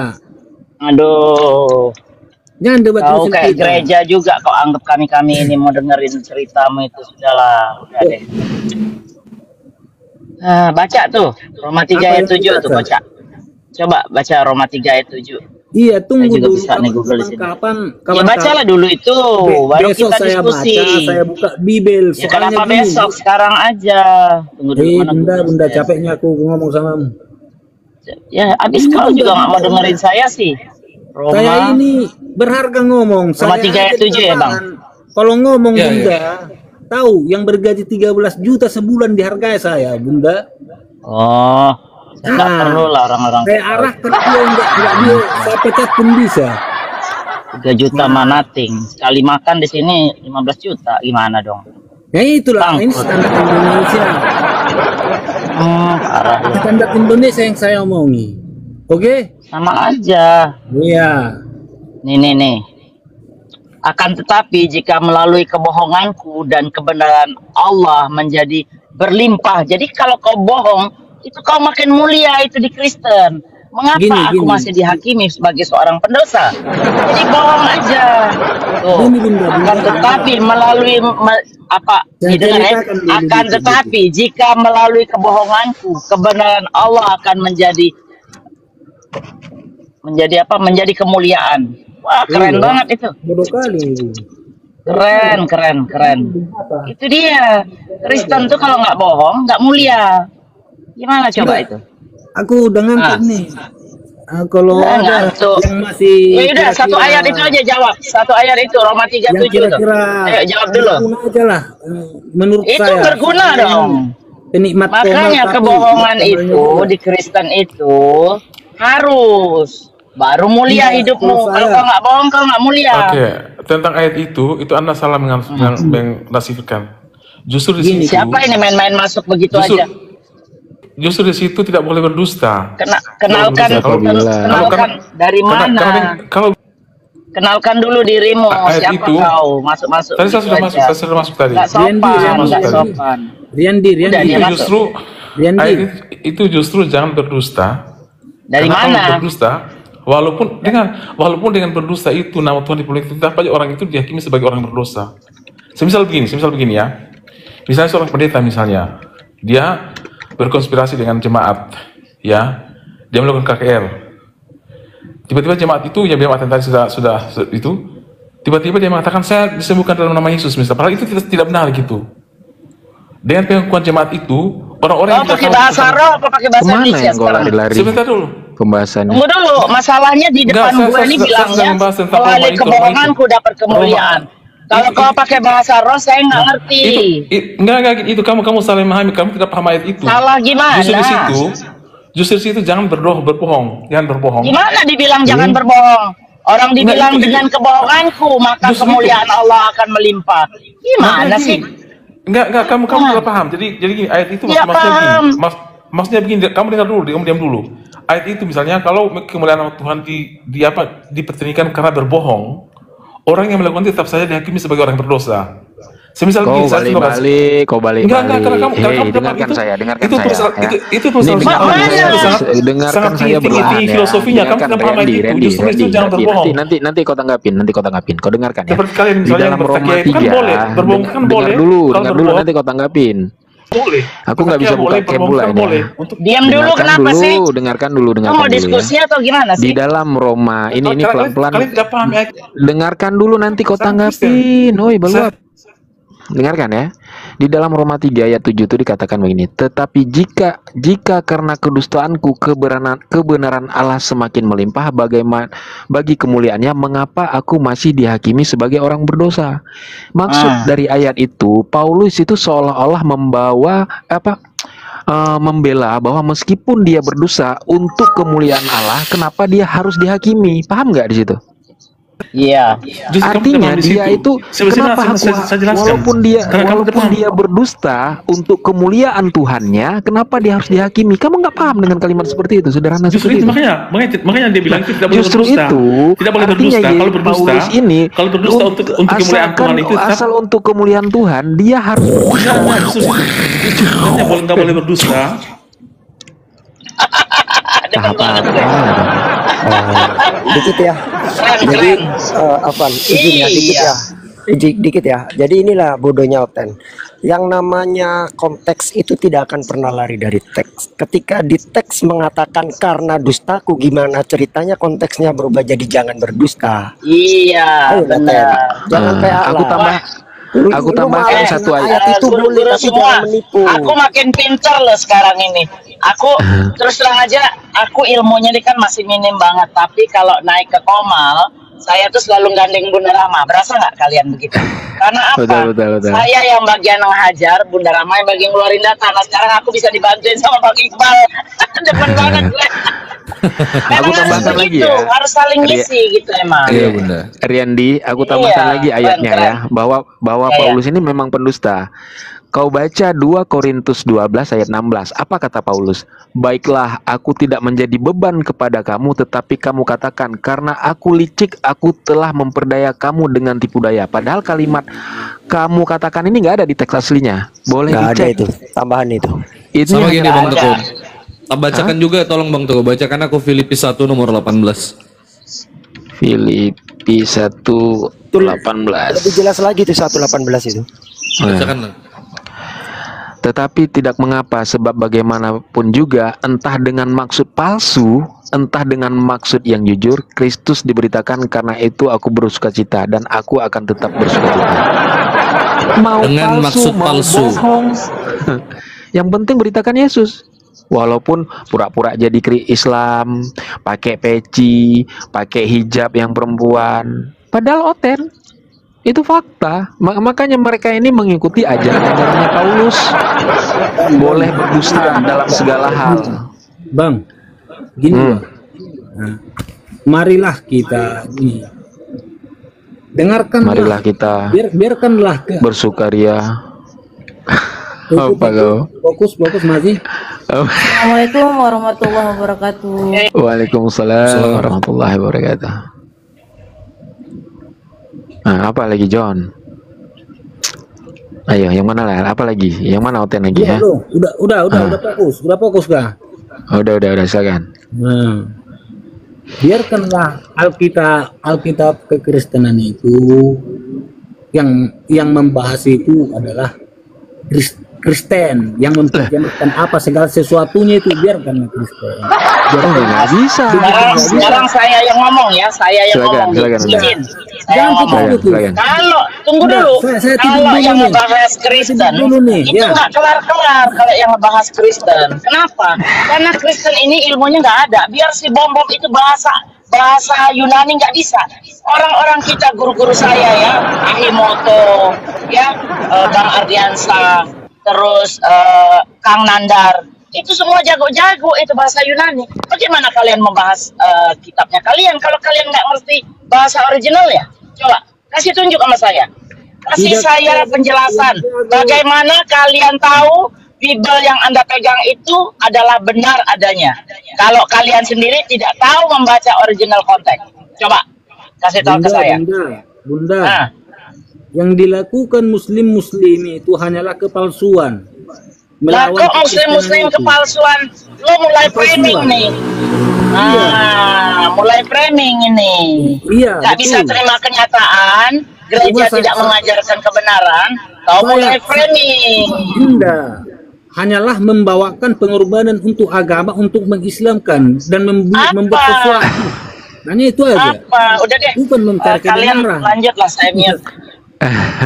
Aduh. Jangan debat Kau usul kayak kita. gereja juga kau anggap kami ini mau dengerin ceritamu itu sudahlah. Udah deh. Baca tuh Roma 3 Apa ayat yang 7 tuh dibaca? baca. Coba baca Roma 3 ayat 7. Iya, tunggu Saya juga dulu. bisa nih Google di sini. Kapan Ya bacalah dulu itu, baru besok kita saya diskusi. baca, saya buka Bible. Ya kenapa gini. besok? Sekarang aja. Tunggu dulu mana Bunda, Google Bunda saya. capeknya aku ngomong samamu. Ya abis kau juga nggak mau dengerin saya sih. Saya Roma. ini berharga ngomong. Roma 3 ayat 7 ya, Bang? Kalau ngomong Ya, Bunda, tahu yang bergaji 13 juta sebulan dihargai saya, Bunda. Oh, nggak Nah, perlu lah orang-orang. Saya arahkan dia enggak dia, saya pecat pun bisa. 3 juta mah nothing. Sekali makan di sini 15 juta. Gimana dong? Ya itulah, ini Bangkrut. standar Indonesia. Parah lu. Standar Indonesia yang saya omongi. Oke? Sama aja. Iya. Nih. Akan tetapi jika melalui kebohonganku dan kebenaran Allah menjadi berlimpah. Jadi kalau kau bohong, itu kau makin mulia itu di Kristen. Mengapa aku Gini. masih dihakimi sebagai seorang pendosa? Jadi bohong aja. Tuh. Gini, Bunda. Akan tetapi melalui Saya didengar ya? ceritakan dulu Akan dikit. tetapi jika melalui kebohonganku, kebenaran Allah akan menjadi Menjadi kemuliaan. Wah, keren Iya. banget itu. Bodoh kali itu. Keren. Itu dia. Kristen tuh kalau nggak bohong, nggak mulia. Gimana coba itu? Aku udah ngantuk nih. Kalau Udah ada ngantuk. yang masih Ya udah, satu kira-kira- ayat itu aja jawab. Satu ayat itu Roma 3 yang 7 tuh. kira-kira Ayo jawab dulu. berguna aja lah. Menurut Itu saya berguna saya dong. penikmat Makanya komal, tapi kebohongan komalnya itu juga. di Kristen itu harus baru mulia Iya, hidupmu. kalau Kalau saya- kau nggak bohong, kau nggak mulia. Oke, tentang ayat itu Anda salah menafsirkan. Justru di Gini, situ, Siapa ini main-main masuk begitu justru, aja? justru di situ tidak boleh berdusta. Kenalkan, Kalau- kenalkan dari mana? Kalau Kenalkan dulu dirimu. Ayat Siapa itu- kau? Masuk-masuk. tadi saya begitu sudah aja. masuk, saya sudah masuk tadi. Nggak sopan, Rian nggak tadi. sopan. Riandi Udah, dia Itu masuk. justru Riandi. ayat itu justru jangan berdusta. Dari Karena mana? kalau berdusta, walaupun dengan berdusta itu nama Tuhan diperlukan, tetap aja orang itu dihakimi sebagai orang berdosa. Semisal begini ya. Misalnya seorang pendeta misalnya, dia berkonspirasi dengan jemaat, ya, dia melakukan KKR. Tiba-tiba jemaat itu, yang jemaat yang tadi sudah itu, tiba-tiba dia mengatakan saya disembuhkan dalam nama Yesus, misalnya. Padahal itu tidak benar gitu. Dengan pengakuan jemaat itu, orang-orang Oh, pakai bahasa roh apa pakai bahasa Kemana Indonesia yang kau sekarang? lari-lari Sebentar dulu. pembahasannya? Tunggu dulu, masalahnya di depan Enggak, gue ini saya bilangnya membahas tentang melalui Roma itu, kebohonganku dapat kemuliaan. Kalau Itu- kau pakai bahasa roh, saya nggak ngerti. Enggak, itu kamu salah memahami, kamu tidak paham ayat itu. Salah gimana? Justru di situ jangan berbohong, jangan berbohong. Gimana dibilang jangan berbohong? Orang Enggak, dibilang itu dengan kebohonganku maka justru itu. kemuliaan Allah akan melimpah. Gimana Makanya sih? gini. Enggak, kamu Ah, salah paham. Jadi gini, ayat itu tidak maksudnya begini. paham. Maksudnya begini, kamu dengar dulu, kamu diam dulu. Ayat itu misalnya kalau kemuliaan Tuhan dipertandingkan karena berbohong, orang yang melakukan itu tetap saja dihakimi sebagai orang berdosa. Semisal begini, saya contohkan. Kau balik. Enggak, karena kamu Hei, dapat dengarkan itu, saya, dengarkan itu saya. persoalan, Ya. itu Ini persoalan dengarkan Mana? saya, itu sangat dengarkan saya tinggi perlahan ya. filosofinya. Kamu Dengarkan tidak paham ayat itu. Justru itu jangan berbohong. Nanti kau tanggapin, Kau dengarkan ya. Seperti kalian Di misalnya dalam yang Roma bertakia itu kan 3, boleh, berbohong kan boleh. dengar dulu Kalau berbohong nanti kau tanggapin. boleh. Aku nggak bisa Bertakia buka boleh, cap berbohong bulan kan ya. boleh. Untuk Diam dulu, kenapa sih? Dengarkan dulu Kamu ya. mau diskusi atau gimana Di sih? dalam Roma ini kalian pelan-pelan. tidak paham ya. Dengarkan dulu nanti kau Saya tanggapin. Oi, baluap. Saya- Dengarkan ya. Di dalam Roma 3 ayat 7 itu dikatakan begini, tetapi jika karena kedustaanku kebenaran Allah semakin melimpah bagi kemuliaannya, mengapa aku masih dihakimi sebagai orang berdosa? Maksud dari ayat itu, Paulus itu seolah-olah membela bahwa meskipun dia berdosa untuk kemuliaan Allah, kenapa dia harus dihakimi? Paham nggak di situ? Iya. Justru kamu Artinya tidak paham di dia situ. itu Sebenarnya kenapa saya jelaskan. walaupun dia Karena kamu tidak paham. berdusta untuk kemuliaan Tuhannya, kenapa dia harus dihakimi? Kamu nggak paham dengan kalimat seperti itu, sederhana Justru seperti itu itu. makanya dia bilang itu tidak boleh Justru berdusta. itu Tidak boleh artinya berdusta. Kalau berdusta, Paulus ini kalau berdusta untuk kemuliaan Tuhan itu tetap asal untuk kemuliaan Tuhan dia harus Jangan, justru nggak boleh berdusta. apa-apa. Dikit ya. Jadi Afan, izin ya dikit ya. Dikit ya. Jadi inilah bodohnya Oten. Yang namanya konteks itu tidak akan pernah lari dari teks. Ketika di teks mengatakan karena dustaku, gimana ceritanya konteksnya berubah jadi jangan berdusta. Iya, Ayo, Oten. benar. Jangan kayak Aku Allah. tambah Aku Lu tambahkan malah satu ayat ayat. itu boleh Guru-guru tapi semua, jangan menipu. aku makin pintar loh sekarang ini. Aku terus terang aja, aku ilmunya ini kan masih minim banget. Tapi kalau naik ke Komal, saya tuh selalu gandeng Bunda Rama. Berasa nggak kalian begitu? Karena apa? Betul. Saya yang bagian menghajar, Bunda Rama yang bagian ngeluarin data. Nah sekarang aku bisa dibantuin sama Bang Iqbal. Demen banget. Aku tambahkan lagi ya. Harus saling ngisi gitu emang. Iya Bunda. Riyandi, aku tambahkan Iya, lagi ayatnya keren. ya, bahwa Iya, Paulus ini memang pendusta. Kau baca 2 Korintus 12 ayat 16. Apa kata Paulus? Baiklah, aku tidak menjadi beban kepada kamu, tetapi kamu katakan, karena aku licik, aku telah memperdaya kamu dengan tipu daya. Padahal kalimat kamu katakan ini nggak ada di teks aslinya. Boleh Nggak ada dicek. itu tambahan itu. Itu Sama yang gini Bang ada. Teguh. Bacakan juga tolong Bang Teguh. Bacakan aku Filipi 1 nomor 18. Filipi 1:18. Lebih jelas lagi tuh 1:18 itu. Bacakan. Tetapi tidak mengapa, sebab bagaimanapun juga, entah dengan maksud palsu, entah dengan maksud yang jujur, Kristus diberitakan, karena itu aku bersukacita dan aku akan tetap bersukacita. Mau Dengan maksud mau palsu. bohong. Yang penting beritakan Yesus. Walaupun pura-pura jadi Islam, pakai peci, pakai hijab yang perempuan, padahal oten. Itu fakta. Makanya mereka ini mengikuti ajaran-ajarannya Paulus. Boleh berdusta dalam segala hal. Bang, gini Bang. Nah, marilah kita ini dengarkanlah, Marilah kita biarkanlah ke bersukaria. Apa kau? fokus masih. Assalamualaikum warahmatullahi wabarakatuh. Waalaikumsalam warahmatullahi wabarakatuh. Nah, apa lagi John? Ayo, yang mana lah? Apa lagi? Yang mana Oten lagi ya? Udah fokus kah? Udah, silakan. Nah, biarkanlah Alkitab kekristenan itu yang membahas itu adalah Kristen, yang menerjemahkan apa segala sesuatunya itu biarkan Kristen. Nggak bisa. Sekarang saya yang ngomong ya, saya yang Silakan, ngomong. silakan. Izin. Saya Jangan ngomong. Silakan. Kalau tunggu dulu, saya tidur kalau dulu yang nih. ngebahas Kristen Dulu nih, itu ya. nggak kelar-kelar kalau yang ngebahas Kristen. Kenapa? Karena Kristen ini ilmunya nggak ada. Biar si bom itu bahasa Yunani nggak bisa. Orang-orang kita guru-guru saya ya, Ahimoto, ya, Bang Ardiansa, terus Kang Nandar. Itu semua jago-jago itu bahasa Yunani. Bagaimana kalian membahas kitabnya kalian kalau kalian nggak ngerti mengerti bahasa originalnya? Coba kasih tunjuk sama saya. Kasih saya penjelasan bagaimana kalian tahu Bible yang Anda pegang itu adalah benar adanya. Kalau kalian sendiri tidak tahu membaca original konteks. Coba kasih tahu ke saya. Bunda. Nah. Yang dilakukan muslim-muslim itu hanyalah kepalsuan. Lah kok muslim-muslim kepalsuan? Lo mulai framing nih. Mulai framing ini. Iya. Gak bisa terima kenyataan, gereja tidak mengajarkan kebenaran, kau mulai framing. Bunda, hanyalah membawakan pengorbanan untuk agama, untuk mengislamkan dan membuat sesuatu. Hanya itu aja. Apa? Udah deh. Bukan mencari kalian kebenaran. lanjutlah, saya mute.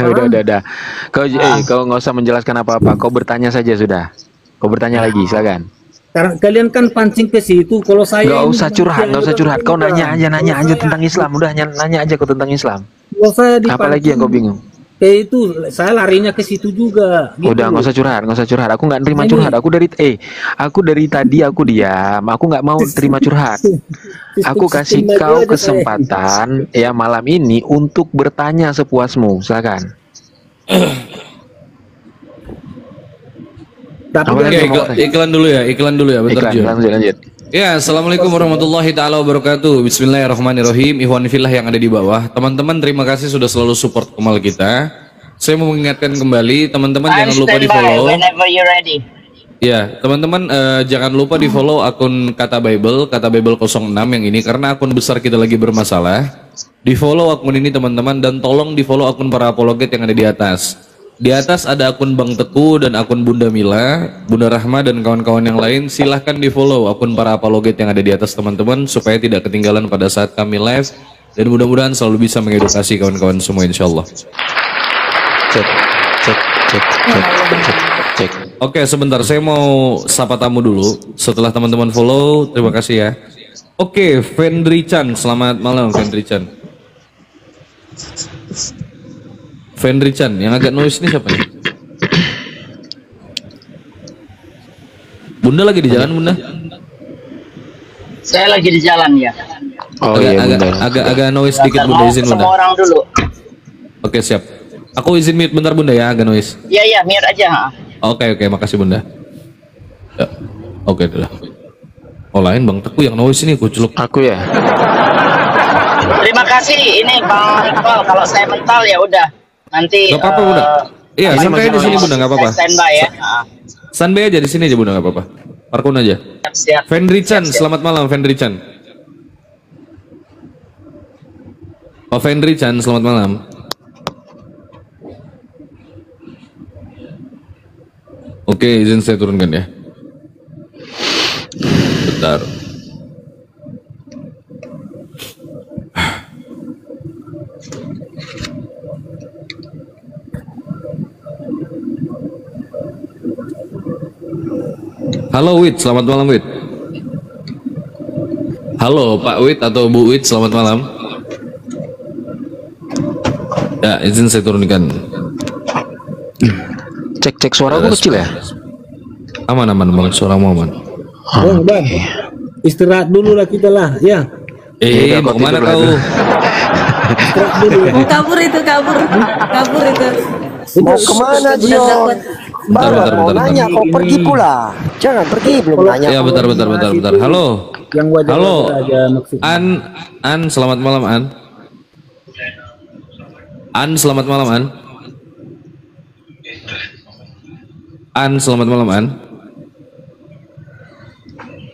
Udah. Kau nggak usah menjelaskan apa-apa. Kau bertanya saja sudah. Kau bertanya lagi, silakan. Karena kalian kan pancing ke situ. Kalau saya nggak usah curhat. Kau nanya aja tentang Islam. Udah nanya aja kau tentang Islam. Kalau saya Apalagi yang kau bingung? Itu saya larinya ke situ juga. Gitu. Udah nggak usah curhat. Aku nggak terima curhat. Aku dari tadi aku diam. Aku nggak mau terima curhat. Aku kasih kau kesempatan ya malam ini untuk bertanya sepuasmu. Silakan. Iklan dulu ya, bentar. Lanjut. Ya, assalamualaikum warahmatullahi taala wabarakatuh. Bismillahirrahmanirrahim. Ikhwan fillah yang ada di bawah, teman-teman terima kasih sudah selalu support Kemal kita. Saya mau mengingatkan kembali teman-teman jangan lupa di follow. Ya, teman-teman jangan lupa di follow akun Kata Bible 06 yang ini karena akun besar kita lagi bermasalah. Di follow akun ini teman-teman dan tolong di follow akun para apologet yang ada di atas. Di atas ada akun Bang Teku dan akun Bunda Mila, Bunda Rahma dan kawan-kawan yang lain. Silahkan di follow akun para apologet yang ada di atas teman-teman supaya tidak ketinggalan pada saat kami live dan mudah-mudahan selalu bisa mengedukasi kawan-kawan semua insyaallah. Cek. Oke, sebentar saya mau sapa tamu dulu. Setelah teman-teman follow, terima kasih ya. Oke, Fendri Chan, selamat malam Fendri Chan. Fendri Chan, yang agak noise ini siapa nih? Bunda lagi di jalan, Bunda? Saya lagi di jalan ya. Agak noise sedikit Bunda, izin Bunda. Semua orang dulu. Oke, siap. Aku izin mute bentar Bunda ya, agak noise. Iya, mute aja. Oke, makasih Bunda. Ya. Oke, udah. Oh lain Bang Teku yang noise ini, kuculuk. Aku ya. Terima kasih, ini Bang Iqbal. Kalau saya mental ya udah. Nanti gak apa-apa Bunda. Iya, santai di sini Bunda, gak apa-apa. Standby ya. Standby aja di sini aja Bunda, gak apa-apa. Parkun aja. Siap. Fendri Chan, selamat malam Fendri Chan. Oh Fendri Chan, selamat malam. Oke, izin saya turunkan ya. Bentar. Halo Wit, selamat malam Wit. Halo Pak Wit atau Bu Wit, selamat malam. Ya, izin saya turunkan. Cek suara aku kecil ya? Aman Bang, suaramu aman. Bang, istirahat dulu lah kita lah, ya. Mau kemana kau? Istirahat dulu ya. Kabur itu. Mau kemana Jion? Bentar. Nanya, kau pergi pula. Jangan pergi belum nanya. Ya bentar. Halo. Yang wajah Halo. aja maksudnya. An, selamat malam An. An, selamat malam An. An, selamat malam An.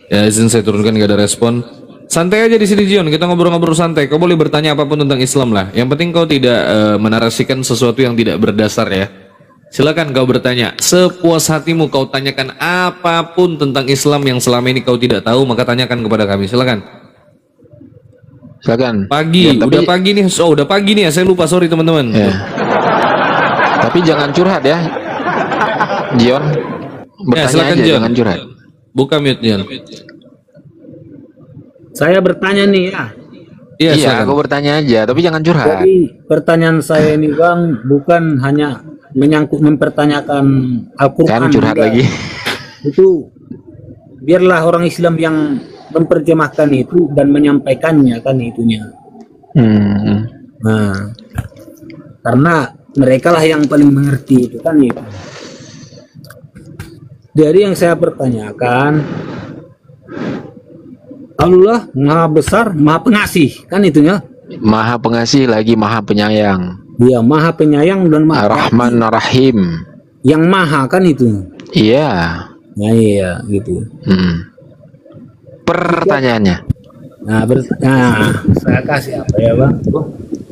Ya izin saya turunkan, gak ada respon. Santai aja di sini Jion, kita ngobrol-ngobrol santai. Kau boleh bertanya apapun tentang Islam lah. Yang penting kau tidak menarasikan sesuatu yang tidak berdasar ya. Silakan kau bertanya. Sepuas hatimu kau tanyakan apapun tentang Islam yang selama ini kau tidak tahu, maka tanyakan kepada kami. Silakan. Pagi, ya, udah pagi nih. Oh, udah pagi nih ya. Saya lupa, sorry teman-teman. Ya. Tapi jangan curhat ya, Jion. Bertanya silakan, aja, Jion. jangan curhat. Buka mute Jion. Saya bertanya nih ya. Iya, aku bertanya aja, tapi jangan curhat. Jadi pertanyaan saya ini Bang bukan hanya menyangkut mempertanyakan Al-Quran. Kan curhat lagi. Itu biarlah orang Islam yang memperjemahkan itu dan menyampaikannya kan itunya. Nah, karena mereka lah yang paling mengerti itu kan itu. Jadi yang saya pertanyakan, Allah Maha Besar, Maha Pengasih, kan itunya. Maha Pengasih lagi Maha Penyayang. Dia Maha Penyayang dan Maha Ar-Rahman Ar-Rahim. Yang Maha kan itu. Iya. Nah, iya gitu. Pertanyaannya. Nah, saya kasih apa ya Bang?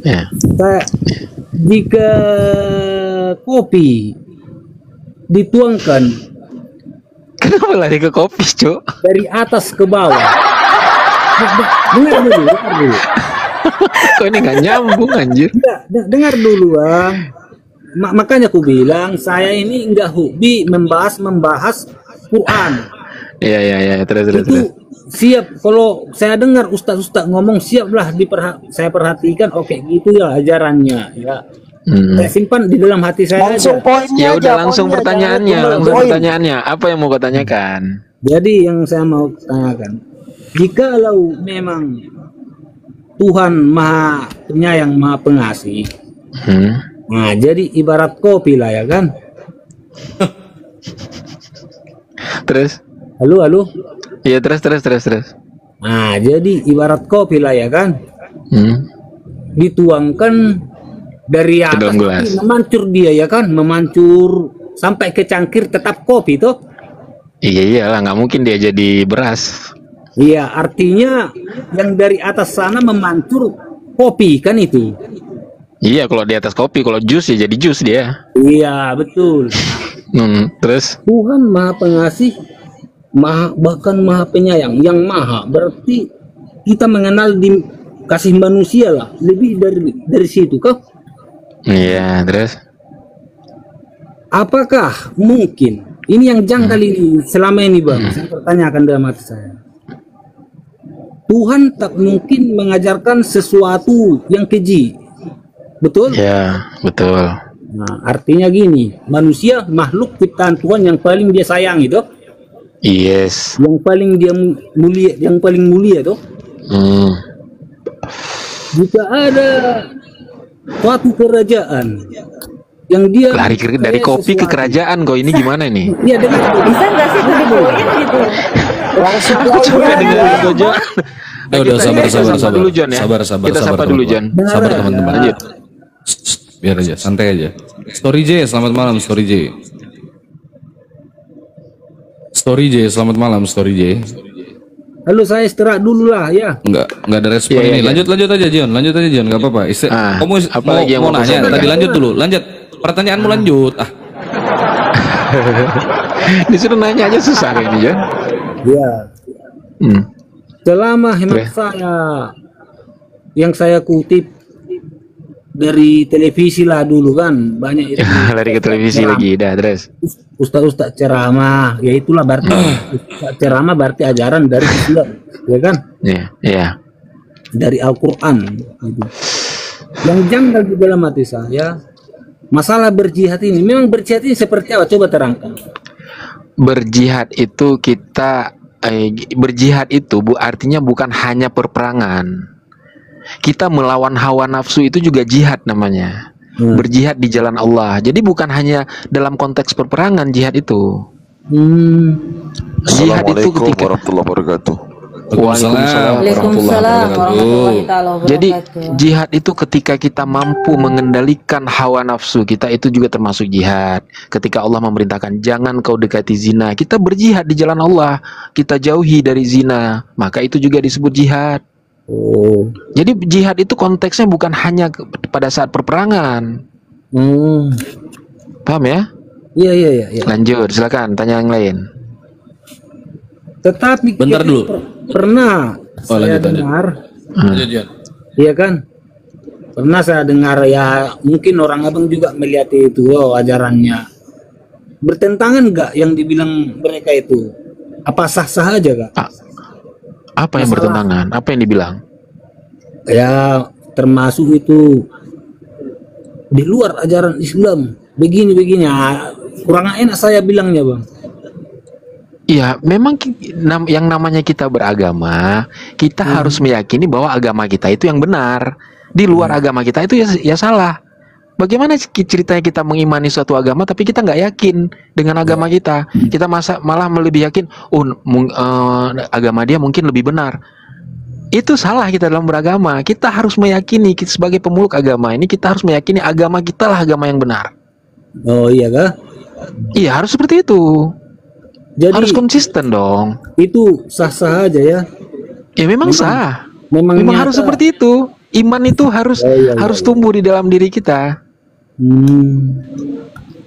Ya. Jika kopi dituangkan Kenapa lari ke kopi, Cuk? dari atas ke bawah, dengar dulu. Kok ini nggak nyambung anjir? Dengar dulu Bang. Makanya aku bilang saya ini enggak hobi membahas Quran. Iya, terus. Siap kalau saya dengar ustaz-ustaz ngomong, siaplah saya perhatikan, oke gitu ya ajarannya ya. Saya simpan di dalam hati saya Langsung aja. poinnya Ya udah aja, langsung poinnya, pertanyaannya, jangan langsung poin. pertanyaannya. Apa yang mau kau tanyakan? Jadi yang saya mau tanyakan, jikalau memang Tuhan Maha Penyayang, Maha Pengasih, nah jadi ibarat kopi lah ya kan? Terus? Halo? Iya, terus. Nah jadi ibarat kopi lah ya kan? Dituangkan dari Ke dalam atas, gelas. tapi memancur dia ya kan? Memancur sampai ke cangkir tetap kopi tuh. Iya iyalah, nggak mungkin dia jadi beras. Iya, artinya yang dari atas sana memancur kopi kan itu. Iya, kalau di atas kopi, kalau jus ya jadi jus dia. Iya, betul. Terus? Tuhan Maha Pengasih, bahkan Maha Penyayang, yang Maha berarti kita mengenal di kasih manusia lah, lebih dari situ kah? Iya, terus? Apakah mungkin ini yang janggal ini selama ini Bang, saya pertanyakan dalam hati saya. Tuhan tak mungkin mengajarkan sesuatu yang keji. Betul? Ya, betul. Nah, artinya gini, manusia makhluk ciptaan Tuhan yang paling dia sayang itu, Yes. yang paling dia mulia, yang paling mulia tuh. Jika ada suatu kerajaan yang dia Lari dari kopi ke kerajaan kok, ini gimana nih? Iya, dengar dulu. Bisa nggak sih tuh dipoin gitu? Langsung Aku capek dengerin kau, Jon. Udah sabar dulu, Jon ya. Sabar, Kita sapa dulu, Jon. Sabar teman-teman. Lanjut. Biar aja, santai aja. Story J, selamat malam Story J. Story J, selamat malam Story J. Halo, saya istirahat dulu lah ya. Enggak ada respon Iya, ini. iya. Lanjut aja Jon, enggak apa-apa. Kamu apa lagi yang mau mau nanya? disampaikan? Tadi lanjut dulu. Lanjut. Pertanyaanmu lanjut. Disuruh nanya aja susah kayak ini, Jon. Iya. Selama hemat saya, yang saya kutip dari televisi lah dulu kan, banyak itu. Lari ke televisi lagi, dah terus. Ustaz-ustaz ceramah, ya itulah berarti ustaz ceramah berarti ajaran dari Islam, ya kan? Iya. Dari Al-Quran. Gitu. Yang janggal di dalam hati saya, masalah berjihad ini, memang berjihad ini seperti apa? Coba terangkan. Berjihad itu berjihad itu artinya bukan hanya perperangan. Kita melawan hawa nafsu itu juga jihad namanya. Berjihad di jalan Allah. Jadi bukan hanya dalam konteks perperangan jihad itu. Jihad itu ketika warahmatullahi wabarakatuh. Waalaikumsalam Waalaikumsalam warahmatullahi wabarakatuh. Jadi jihad itu ketika kita mampu mengendalikan hawa nafsu kita, itu juga termasuk jihad. Ketika Allah memerintahkan jangan kau dekati zina, kita berjihad di jalan Allah, kita jauhi dari zina, maka itu juga disebut jihad. Jadi jihad itu konteksnya bukan hanya pada saat perperangan. Paham ya? Iya. Lanjut, silakan tanya yang lain. Tetapi Bentar dulu. Pernah saya dengar, iya kan? Pernah saya dengar ya, mungkin orang abang juga melihat itu, ajarannya bertentangan nggak yang dibilang mereka itu? Apa sah-sah aja kak? Apa yang bertentangan? Apa yang dibilang? Ya termasuk itu di luar ajaran Islam. Begini. Kurang enak saya bilangnya bang. Iya, memang yang namanya kita beragama, kita harus meyakini bahwa agama kita itu yang benar. di luar agama kita itu ya salah. Bagaimana ceritanya kita mengimani suatu agama tapi kita nggak yakin dengan agama kita? Kita malah lebih yakin, agama dia mungkin lebih benar. Itu salah kita dalam beragama. Kita harus meyakini, kita sebagai pemeluk agama ini, kita harus meyakini agama kita lah agama yang benar. Oh iya kah? Iya, harus seperti itu. Jadi Harus konsisten dong. itu sah-sah aja ya. Ya memang sah. Memang Memang harus nyata. seperti itu. Iman itu harus Iya. tumbuh di dalam diri kita.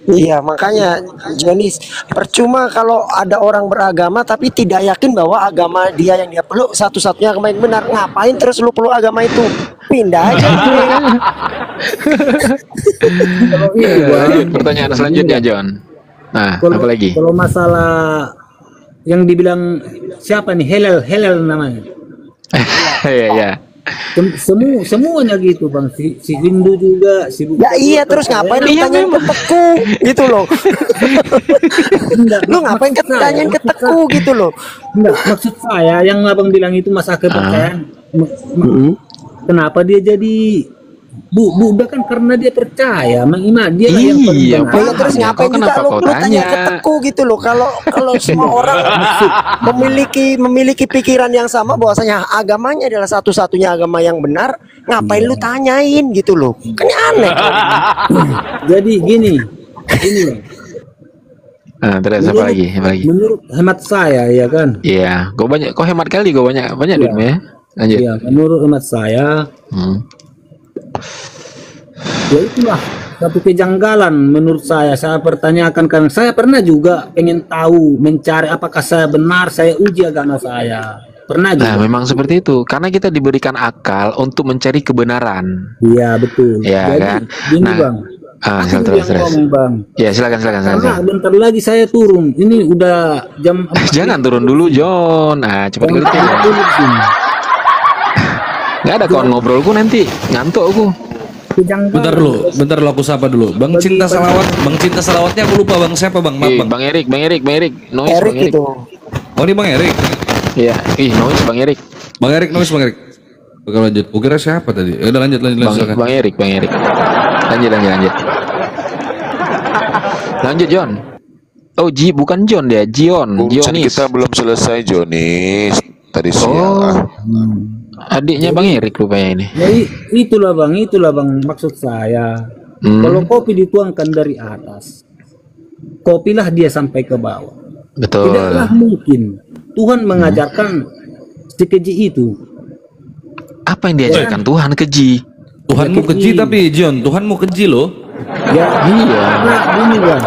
Iya, makanya Jonis, percuma kalau ada orang beragama tapi tidak yakin bahwa agama dia yang dia peluk satu-satunya agama yang benar. Ngapain terus lu peluk agama itu? Pindah aja. Lanjut pertanyaan selanjutnya, John. Nah, apa lagi? Kalau masalah yang dibilang siapa nih, Helel namanya. Iya. Semuanya gitu bang, si Hindu juga, si Ya iya, terus ngapain lu tanyain ke Teku gitu loh. Lu ngapain tanyain ke Teku gitu loh. Enggak, maksud saya yang abang bilang itu masalah kepercayaan. Kenapa dia jadi budak kan karena dia percaya, mengiman dia lah yang paling Iya, benar. Ya, terus ngapain juga lu tanya ke Teku gitu loh. Kalau semua orang memiliki pikiran yang sama bahwasanya agamanya adalah satu-satunya agama yang benar, ngapain lu tanyain gitu loh. Kan aneh. Jadi gini. Terus apa lagi? Menurut hemat saya ya kan. Iya, kau hemat kali, banyak duitmu ya. Lanjut. Ya, menurut hemat saya ya itulah satu kejanggalan menurut saya pertanyakan, karena saya pernah juga pengen tahu, mencari apakah saya benar, saya uji agama saya pernah juga. Nah, memang seperti itu, karena kita diberikan akal untuk mencari kebenaran. Iya betul. Iya kan. Gini bang, terus. ngomong bang. Ya silakan. Karena bentar lagi saya turun, ini udah jam. Jangan turun dulu, John. Cepat kali nggak ada kawan ngobrolku nanti ngantuk aku. Bentar dulu aku sapa dulu. Bang Cinta Salawatnya aku lupa bang, siapa bang? Maaf bang. Bang Erik, noise Erik Bang Erik. itu. Oh ini Bang Erik. Iya, noise Bang Erik. Bang Erik. Oke lanjut. Kukira siapa tadi? Udah lanjut silakan. Bang Erik. Lanjut. Lanjut John. Oh, bukan John dia, Jonis. Kita belum selesai Jonis. Tadi siang. Adiknya Bang Erik rupanya ini. Ya, itulah bang maksud saya. Kalau kopi dituangkan dari atas, kopilah dia sampai ke bawah. Betul. Tidaklah mungkin Tuhan mengajarkan sekeji itu. Apa yang diajarkan Tuhan keji? Tuhanmu keji tapi John, Tuhanmu keji loh. Ya iya. Nah, gini bang.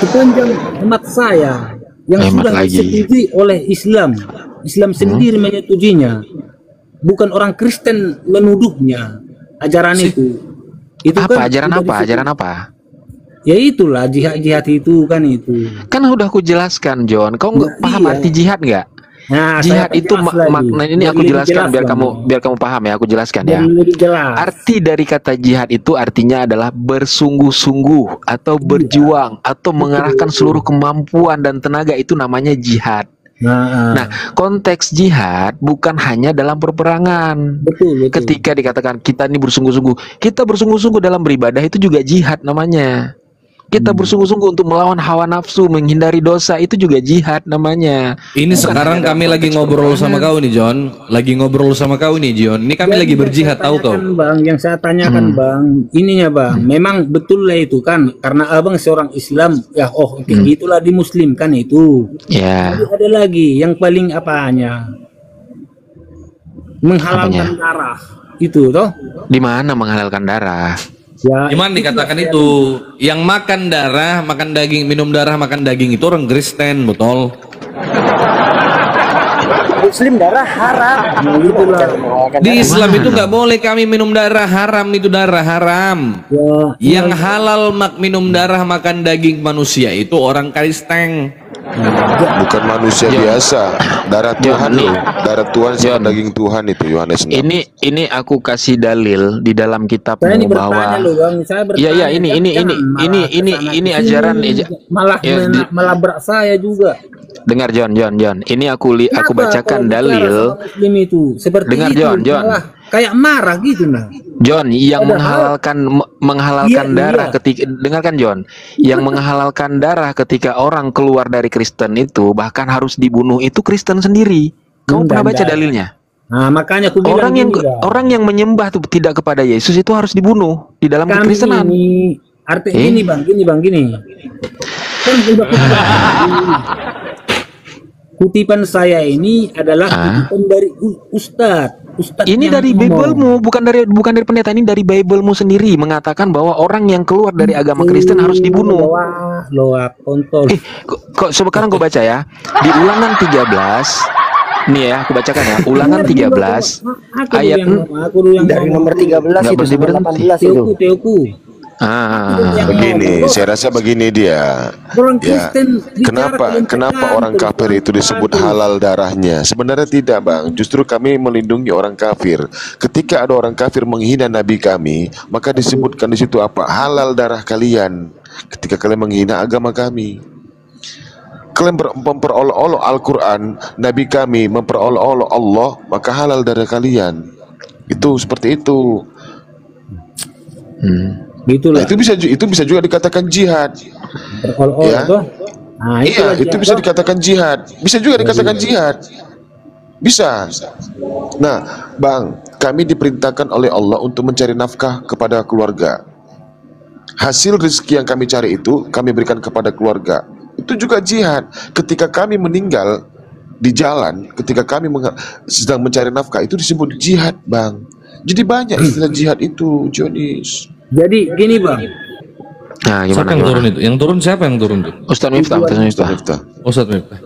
Sepanjang hemat saya yang sudah disetujui oleh Islam sendiri menyetujuinya, bukan orang Kristen menuduhnya ajaran itu apa kan ajaran apa? Ya itulah jihad itu kan itu. Kan udah aku jelaskan John, kau nggak paham arti jihad nggak? Nah, jihad itu makna ini aku jelaskan biar kamu paham ya, aku jelaskan ya. Arti dari kata jihad itu artinya adalah bersungguh-sungguh atau berjuang atau mengerahkan seluruh kemampuan dan tenaga, itu namanya jihad. Nah, konteks jihad bukan hanya dalam perperangan. Betul. Ketika dikatakan kita ini bersungguh-sungguh dalam beribadah, itu juga jihad namanya. Kita bersungguh-sungguh untuk melawan hawa nafsu, menghindari dosa, itu juga jihad namanya. Ini bukan sekarang kami lagi ngobrol sama kau nih John. Ini kami lagi berjihad, tahu kau? Bang, yang saya tanyakan bang, ininya bang, memang betul lah itu kan, karena abang seorang Islam, ya gitulah dimuslimkan itu. Ya. Ada lagi yang paling menghalalkan darah itu toh? Di mana menghalalkan darah? Ya, gimana dikatakan itu? Yang makan darah, makan daging, minum darah, makan daging itu orang Kristen, betul? Muslim darah haram. Di Islam itu nggak boleh kami minum darah, haram itu darah haram. Yang halal minum darah, makan daging manusia itu orang Kristen. Bukan manusia biasa, darah Tuhan loh. Darah Tuhan sama daging Tuhan itu Yohanes 6. Ini aku kasih dalil di dalam kitabmu bahwa ini ajaran malah melabrak saya juga. dengar John. Ini aku Kenapa bacakan kalau bicara dalil. sama Muslim itu seperti Dengar, itu, John. malah kayak marah gitu nah. John, yang Padahal- menghalalkan Iya, darah iya. ketika, dengarkan John, yang menghalalkan darah ketika orang keluar dari Kristen itu bahkan harus dibunuh itu Kristen sendiri. Kamu pernah baca dalilnya? Nah, makanya aku bilang Orang yang menyembah tuh tidak kepada Yesus itu harus dibunuh di dalam kami kekristenan. ini artinya gini bang. Kan udah kutipan saya ini adalah kutipan dari Ustadz Ini yang dari ngomong. Bible-mu, bukan dari pendeta, ini dari Bible-mu sendiri mengatakan bahwa orang yang keluar dari agama Kristen harus dibunuh. Loa kontol. Kok sekarang gue baca ya. Di Ulangan 13. Nih ya, aku bacakan ya. Ulangan 13 ayat dari nomor 13 itu sampai 18 itu. Teoku. Begini, saya rasa begini dia. Orang Ya, Kristen kenapa orang kafir itu disebut halal darahnya? Sebenarnya tidak, Bang. Justru kami melindungi orang kafir. Ketika ada orang kafir menghina nabi kami, maka disebutkan di situ apa? Halal darah kalian. Ketika kalian menghina agama kami. Kalian memperolok-olok Al-Quran, nabi kami memperolok-olok Allah, maka halal darah kalian. Itu seperti itu. Nah, itu bisa juga dikatakan jihad. Ya. Iya, itu bisa dikatakan jihad. Bisa juga dikatakan jihad. Bisa. Nah, Bang, kami diperintahkan oleh Allah untuk mencari nafkah kepada keluarga. Hasil rezeki yang kami cari itu kami berikan kepada keluarga. Itu juga jihad. Ketika kami meninggal di jalan, ketika kami sedang mencari nafkah, itu disebut jihad, Bang. Jadi banyak istilah jihad itu, Jonis. Jadi gini bang. Nah, Siapa yang turun itu? Yang turun siapa yang turun tuh? Ustaz Miftah. Ustaz Miftah.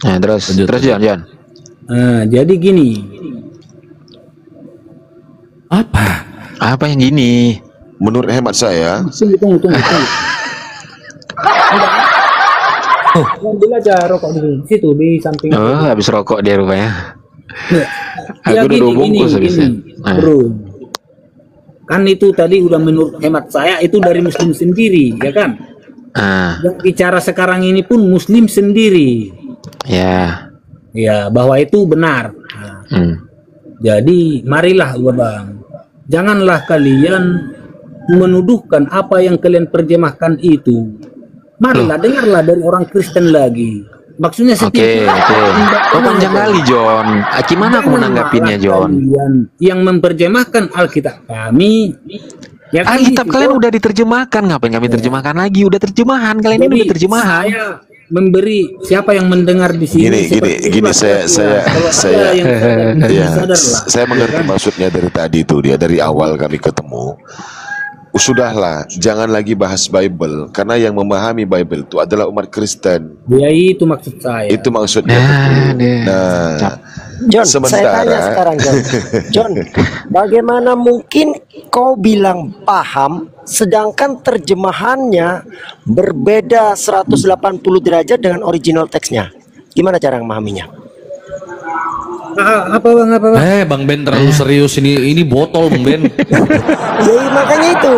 Nah, terus Jan. Nah, jadi gini. Apa yang gini? Menurut hemat saya. Tunggu. Ambil aja rokok di situ di samping. Oh, habis rokok dia rupanya. Ya, Aku udah 2 bungkus habisnya. Bro. Kan itu tadi udah menurut hemat saya itu dari Muslim sendiri, ya kan? Yang bicara sekarang ini pun Muslim sendiri. Ya. Ya, bahwa itu benar. Jadi marilah bang, janganlah kalian menuduhkan apa yang kalian terjemahkan itu. Marilah dengarlah dari orang Kristen lagi. Maksudnya Oke. Oh, panjang kali John. Gimana aku menanggapinya John? Yang memperjemahkan Alkitab kami. Ya kan Alkitab gitu, kalian udah diterjemahkan, ngapain kami terjemahkan lagi? Udah terjemahan, kalian ini udah terjemahan. Saya memberi siapa yang mendengar di sini. Gini saya mengerti maksudnya dari tadi itu dia dari awal kami ketemu. Sudahlah, jangan lagi bahas Bible karena yang memahami Bible itu adalah umat Kristen. Ya itu maksud saya. Itu maksudnya. Nah, John, sementara saya tanya sekarang John, bagaimana mungkin kau bilang paham sedangkan terjemahannya berbeda 180 derajat dengan original teksnya? Gimana cara memahaminya? Apa bang? Bang Ben terlalu serius ini botol Bang Ben. Ya makanya itu.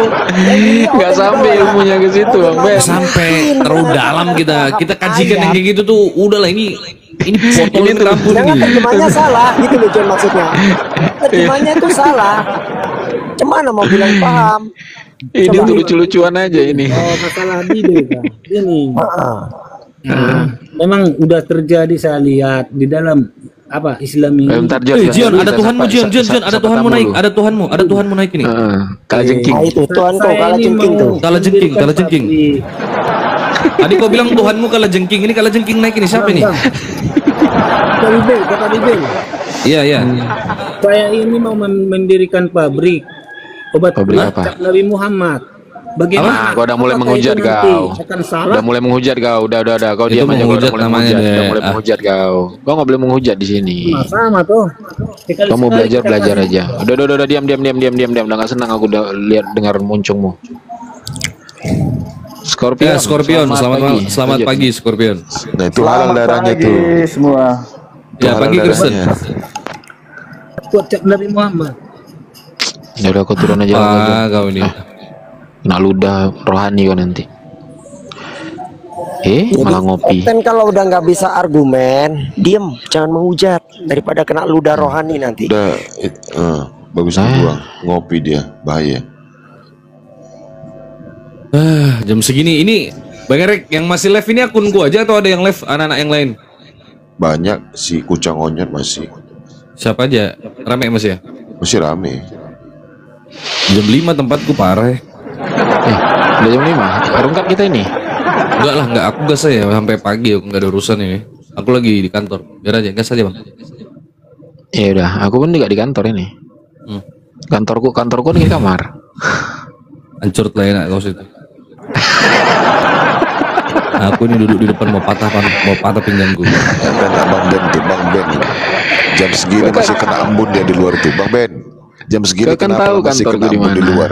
Nggak sampai ilmunya ke situ Bang Ben. Sampai terlalu dalam kita kajikan yang kayak gitu tuh. Udahlah ini botol ini rampun Jangan nih. terjemahnya salah gitu loh John maksudnya. Terjemahnya itu salah. Cemana mau bilang paham? Ini tuh lucu-lucuan aja ini. Oh, masalah Bible kan. Ini. Memang udah terjadi saya lihat di dalam apa Islam ini. Bentar, Jion, ada Tuhanmu Jion, ada Tuhanmu naik, ada Tuhanmu naik ini. Kalah jengking. Itu Tuhan kau kalah jengking tuh. Kalah jengking. Tadi kau bilang Tuhanmu kalah jengking, ini kalah jengking naik ini siapa ini? Kata Bible. Iya. Saya ini mau mendirikan pabrik obat cap Nabi Muhammad. Bagaimana? Kau udah mulai menghujat kau. Udah mulai menghujat kau. Udah. Kau diam aja. Udah mulai menghujat kau. Kau nggak boleh menghujat di sini. Sama tuh. Kau mau belajar aja. Udah diam. Udah nggak senang aku udah dengar muncungmu. Scorpion. Selamat pagi Scorpion. Nah itu halal darahnya tuh. Semua. Ya pagi Kristen. Buat cap Nabi Muhammad. Ya udah kau turun aja. Kau ini. Kena ludah rohani kau nanti. Malah ngopi. Kapten kalau udah nggak bisa argumen, diem, jangan menghujat daripada kena ludah rohani nanti. Udah, bagus buang, ngopi dia, bahaya. Jam segini ini Bang Erik yang masih live ini akunku aja atau ada yang live anak-anak yang lain? Banyak si Kucang Onyet masih. Siapa aja? Rame masih ya? Masih rame. Jam 5 tempatku parah ya. Udah jam 5? Rungkat kita ini? Enggak lah, enggak, aku gas aja sampai pagi, aku enggak ada urusan ini. Aku lagi di kantor. Biar aja, gas aja Bang. Ya udah, aku pun juga di kantor ini. Kantorku di kamar. Hancur lah enak kau situ. Aku ini duduk di depan mau patah pinggangku. Bang Ben tuh, Bang Ben. Jam segini masih kena embun dia di luar tuh, Bang Ben. Jam segini kan kenapa tahu masih kena kantorku di embun di mana. luar?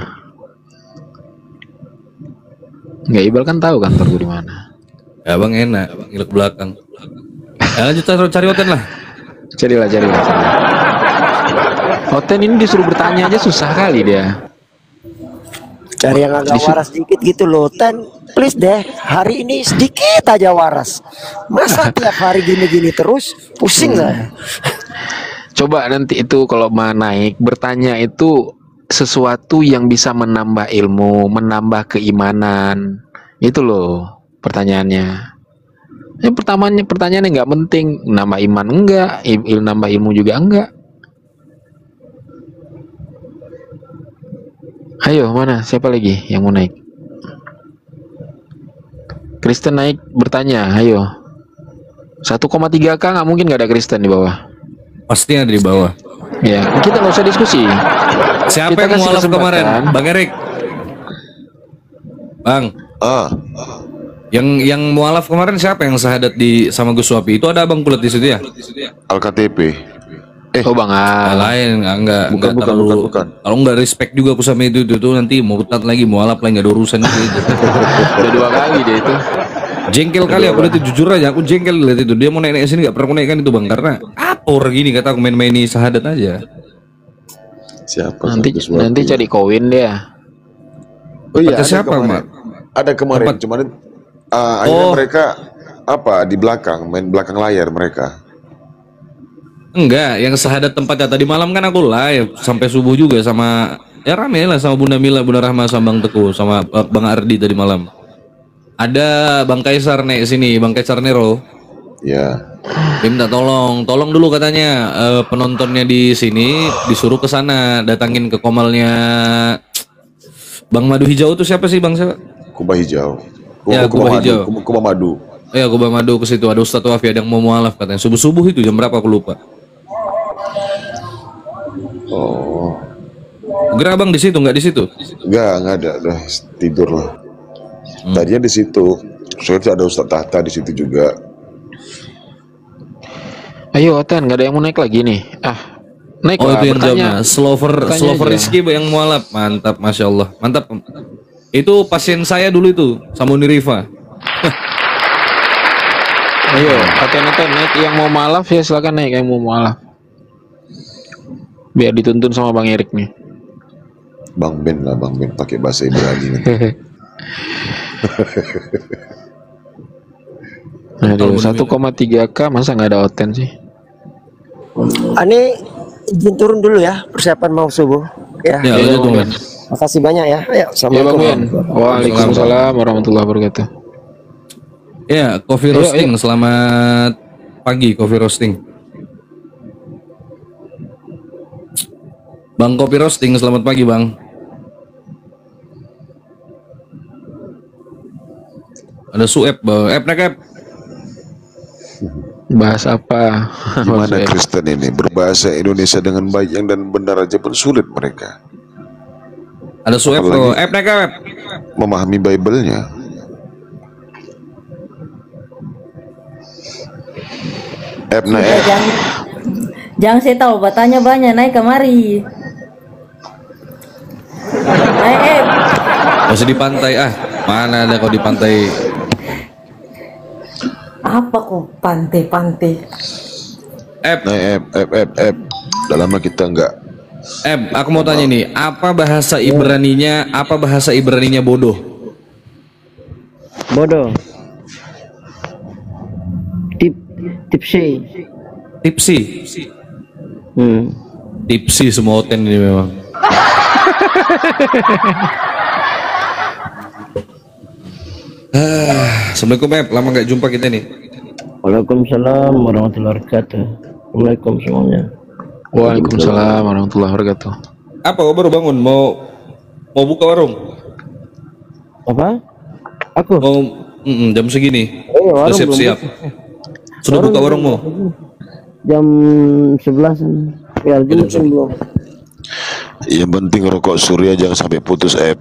Nggak, Ibal kan tahu kantorku di mana. Ya Bang enak, ngilik belakang. Ya lanjut cari hotel lah. Carilah. Hotel ini disuruh bertanya aja susah kali dia. Cari yang agak waras dikit gitu loh, Ten. Please deh, hari ini sedikit aja waras. Masa tiap hari gini-gini terus, pusing saya. Coba nanti itu kalau mau naik, bertanya itu sesuatu yang bisa menambah ilmu, menambah keimanan. Itu loh pertanyaannya. Pertanyaannya nggak penting, nambah iman enggak, nambah ilmu juga enggak. Ayo, mana? Siapa lagi yang mau naik? Kristen naik bertanya, ayo. 1,3K nggak mungkin nggak ada Kristen di bawah. Pasti ada di bawah. Ya, kita nggak usah diskusi. Siapa Kita yang kasih mualaf kesempatan. kemarin? Bang Erik. Bang. Yang mualaf kemarin siapa yang syahadat di sama Gus Wapi? Itu ada Abang Kulit di situ ya? Al-KTP. Oh Bang lain enggak terlalu. Kalau enggak respect juga aku sama itu nanti murtad lagi, mualaf lagi, enggak ada urusan itu. Udah 2 kali dia itu. Jengkel kali aku lihat itu, jujur aja aku jengkel lihat itu. Dia mau naik sini enggak pernah aku naikkan itu Bang, karena apa orang gini kata aku main-main ini syahadat aja. Siapa? Nanti cari koin dia. Oh iya, Tempatnya siapa, Mak? Ada kemarin, cuman akhirnya mereka di belakang, main belakang layar mereka. Enggak, yang syahadat tempatnya tadi malam kan aku live sampai subuh juga sama ya rame lah sama Bunda Mila, Bunda Rahma sama Bang Teguh sama Bang Ardi tadi malam. Ada Bang Kaisar naik sini, Bang Kaisar Nero. Ya. Dia minta tolong dulu katanya penontonnya di sini disuruh ke sana, datangin ke komalnya Bang Madu Hijau itu siapa sih Bang siapa? Kubah Hijau. Kubah Hijau. Kubah Madu. Ya, Kubah Madu ke situ ada Ustadz Wafi ada yang mau mualaf katanya. Subuh-subuh itu jam berapa aku lupa. Oh. Gerah Bang di situ nggak di situ? Nggak ada, udah tidur lah. Tadinya di situ, soalnya ada Ustadz Tahta di situ juga. Ayo Oten, nggak ada yang mau naik lagi nih. Naik itu yang bertanya. jawabnya. Slover aja. Rizky yang mualaf, mantap, masya Allah, mantap. Itu pasien saya dulu itu sama Uniriva. Ayo, Oten naik yang mau mualaf ya silakan naik yang mau mualaf. Biar dituntun sama Bang Erik nih. Bang Ben pakai bahasa Ibrani nanti. Aduh, 1,3K masa nggak ada Oten sih? Ani izin turun dulu ya, persiapan mau subuh. Ya. Makasih banyak ya. Ayo, Assalamualaikum. Ya, Waalaikumsalam warahmatullahi wabarakatuh. Ya, Coffee Roasting, selamat pagi Coffee Roasting. Bang Kopi Roasting, selamat pagi Bang. Ada Sueb, Ep. Bahas apa? Gimana Kristen ini berbahasa Indonesia dengan baik yang dan benar aja pun sulit mereka. Ada Sueb, Ep. Memahami Bible-nya. Jangan saya tahu, batanya banyak naik kemari. Naik, Masih di pantai mana ada kau di pantai? Apa kok pantai-pantai? Ep. Udah lama kita enggak. Aku mau tanya nih, apa bahasa Ibraninya bodoh? Bodoh. tipsi. Tipsi. Tipsi semua Oten ini memang. Assalamualaikum Ep, lama nggak jumpa kita nih. Waalaikumsalam warahmatullahi wabarakatuh. Waalaikumsalam semuanya. Waalaikumsalam warahmatullahi wabarakatuh. Apa kau baru bangun? Mau buka warung? Apa? Aku? Mau jam segini? Warung Udah siap-siap. Sudah buka warungmu? Jam 11. Ya, jam belum. Yang penting rokok Surya jangan sampai putus, Ep.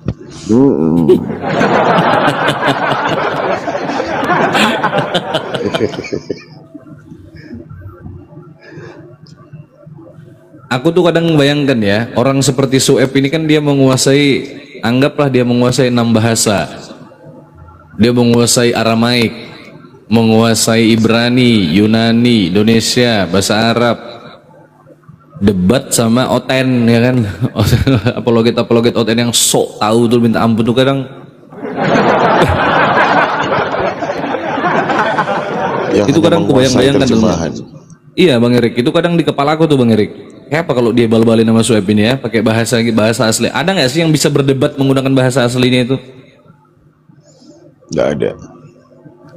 Aku tuh kadang bayangkan ya, orang seperti Sueb ini kan dia menguasai, anggaplah dia menguasai 6 bahasa. Dia menguasai Aramaik, menguasai Ibrani, Yunani, Indonesia, bahasa Arab. Debat sama Oten ya kan, apologet Oten yang sok tahu tuh minta ampun tuh kadang. Itu kadang aku bayang-bayangkan dulu. Iya Bang Erik, itu kadang di kepala aku tuh Bang Erik. Kayak apa kalau dia bal-balin sama Sueb ini ya, pakai bahasa asli. Ada nggak sih yang bisa berdebat menggunakan bahasa aslinya itu? Nggak ada.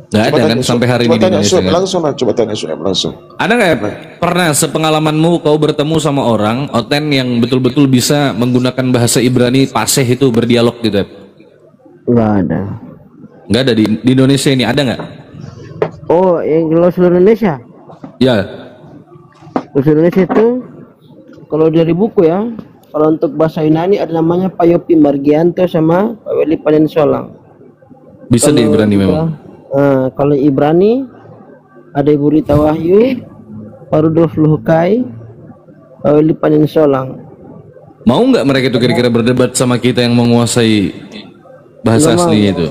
Nggak ada kan sampai hari ini di Indonesia kan? Coba tanya Sueb langsung. Ada nggak ya? Pernah sepengalamanmu kau bertemu sama orang Oten yang betul-betul bisa menggunakan bahasa Ibrani fasih itu berdialog gitu? Nggak ada. Nggak ada di Indonesia ini, ada nggak? Oh, yang kalau seluruh Indonesia? Ya. Seluruh Indonesia itu kalau dari buku ya, kalau untuk bahasa Yunani ada namanya Pak Yopi Margianto sama Pak Weli Panensolang. Bisa di Ibrani memang. Kalau Ibrani ada Ibu Rita Wahyu, Pak Rudolf Luhukai, Pak Weli Panensolang. Mau nggak mereka itu kira-kira berdebat sama kita yang menguasai bahasa aslinya itu?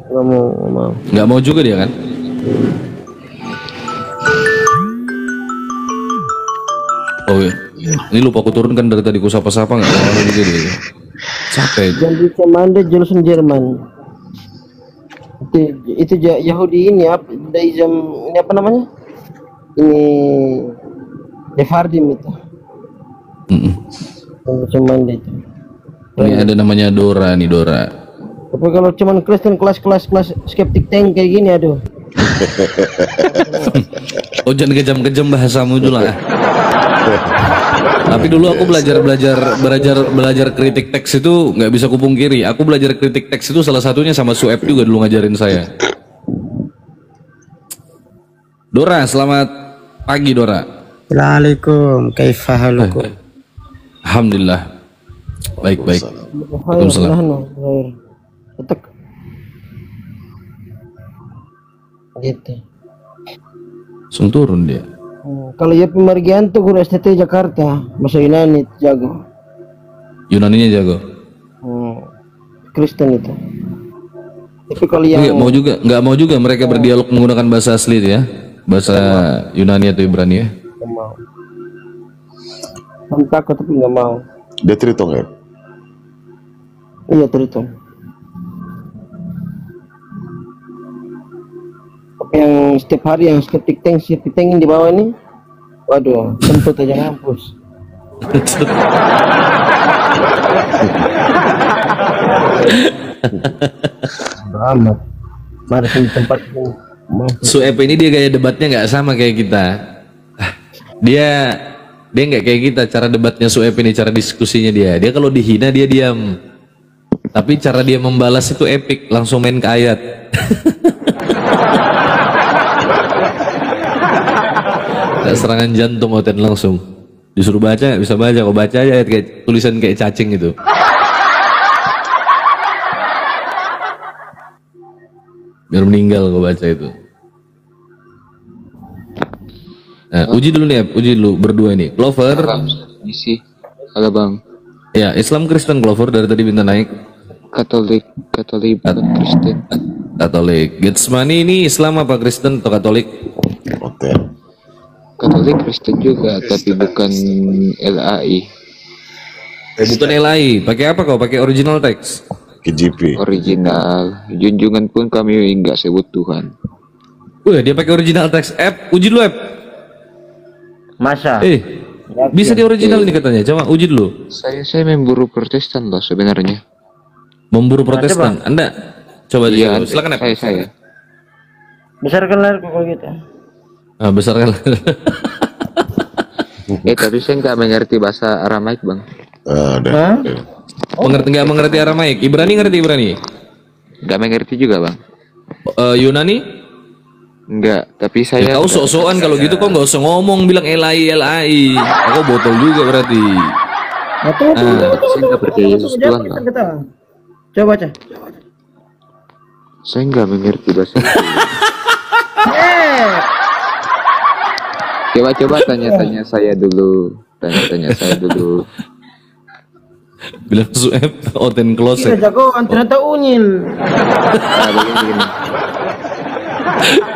Nggak mau. Nggak mau juga dia kan? Oh iya. Ini lupa aku turunkan dari tadi ku sapa-sapa nggak mau juga dia. Capek. Jadi Cemande jurusan Jerman. Itu Yahudi ini Judaism ini apa namanya? Ini Sephardim itu. Cemande itu. Ini ada namanya Dora nih, Dora. Tapi kalau cuman Kristen kelas skeptik tank kayak gini aduh. Oh jangan kejam-kejam bahasamu dulu lah. Tapi dulu aku belajar kritik teks itu nggak bisa kupungkiri. Aku belajar kritik teks itu salah satunya sama Sueb juga dulu ngajarin saya. Dora, selamat pagi Dora. Assalamualaikum, kaifa halukum? Alhamdulillah. Baik. Waalaikumsalam. Gitu. Langsung turun dia. Kalau Yopi Margianto guru STT Jakarta, bahasa Yunani jago. Yunaninya jago. Kristen itu. Tapi kalau yang nggak mau juga mereka berdialog menggunakan bahasa asli itu ya, bahasa Yunani atau Ibrani ya. Nggak mau. Takut tapi nggak mau. Dia Triton ya? Iya Triton. Yang setiap hari yang skeptik tank di bawah ini, waduh, kentut aja ngampus. Amat. Mari di tempat Sueb ini dia gaya debatnya nggak sama kayak kita. Dia nggak kayak kita cara debatnya Sueb ini, cara diskusinya dia. Dia kalau dihina dia diam. Tapi cara dia membalas itu epic, langsung main ke ayat. Serangan jantung Oten langsung disuruh baca nggak bisa baca, kok baca aja kayak tulisan kayak cacing gitu. Biar meninggal kok baca itu. Nah, uji dulu nih, uji dulu berdua ini. Clover. Misi. Halo Bang. Ya, Islam Kristen Clover dari tadi minta naik. Katolik bukan Kristen. Katolik. Getsmani ini Islam apa Kristen atau Katolik? Katolik Kristen juga, tapi bukan LAI. Bukan LAI. Pakai apa kau? Pakai original text? KJP. Original. Junjungan pun kami enggak sebut Tuhan. Dia pakai original text. Uji dulu Masa? Bisa di original nih katanya. Coba uji dulu. Saya memburu Protestan loh sebenarnya. Memburu Protestan. Anda coba Iya, silakan. saya. Besarkan layar kalau gitu. Besarkan. Tapi saya nggak mengerti bahasa Aramaik, Bang. Nggak mengerti Aramaik. Ibrani ngerti Ibrani? Nggak mengerti juga, Bang. Yunani? Enggak, tapi saya kau sok-sokan kalau gitu kok nggak usah ngomong bilang LAI. Aku botol juga berarti. Saya nggak percaya Yesus Tuhan, Bang. Coba baca. Saya nggak mengerti bahasa Coba tanya-tanya saya dulu. Tanya-tanya saya dulu. Bilang Sueb oten closet. Jagoan ternyata unyil. Begini.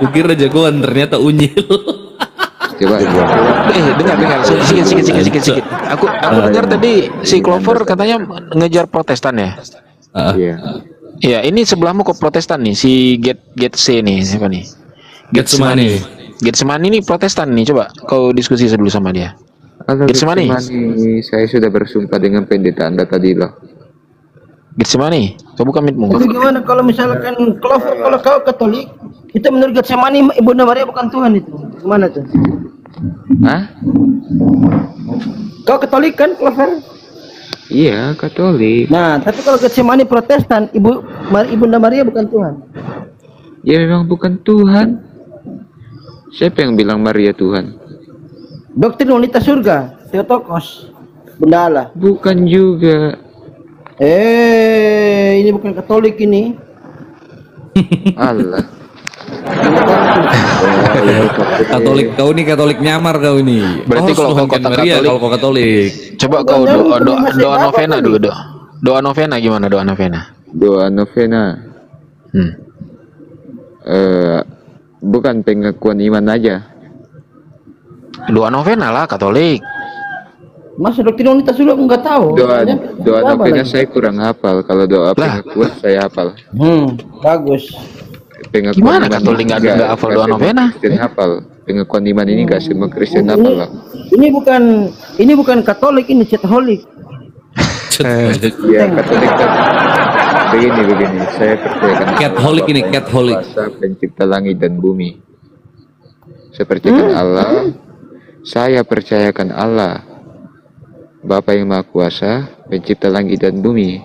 Kukira jagoan ternyata unyil. Coba. Dengar. Sedikit. Aku dengar tadi si Clover katanya ngejar Protestan ya. Iya. Iya, ini sebelahmu kok Protestan nih, si Getse nih, siapa nih? Getsemani nih Protestan nih, coba kau diskusi dulu sama dia. Getsemani, saya sudah bersumpah dengan pendeta Anda tadi loh. Getsemani, kau buka mitmu. Tapi gimana kalau misalkan Clover, kalau kau Katolik, itu menurut Getsemani Ibunda Maria bukan Tuhan itu, gimana tuh? Hah? Kau Katolik kan, Clover? Iya, Katolik. Nah, tapi kalau Getsemani Protestan, Ibunda Maria bukan Tuhan. Ya memang bukan Tuhan. Siapa yang bilang Maria Tuhan? Doktrin wanita surga, Theotokos, Bunda Allah. Bukan juga. Ini bukan Katolik ini. Allah. Katolik kau nih, Katolik nyamar kau ini. Berarti kalau kau kota Maria, Katolik, kalau kau Katolik. Coba kau doa novena dulu, doa novena gimana doa novena? Doa novena. Bukan pengakuan iman aja. Doa novena lah Katolik. Masa doktrin wanita surga aku nggak tahu. Doa novena saya kurang hafal. Kalau doa pengakuan saya hafal. Bagus. Pengakuan Gimana Katolik nggak hafal doa novena? Kristen hafal. Pengakuan iman ini nggak semua Kristen hafal lah. Ini bukan Katolik, ini Catholic. Ya Katolik kan begini. Saya percayakan Catholic ini Catholic. Pencipta langit dan bumi. Saya percayakan Allah. Saya percayakan Allah, Bapa yang Maha Kuasa, Pencipta langit dan bumi,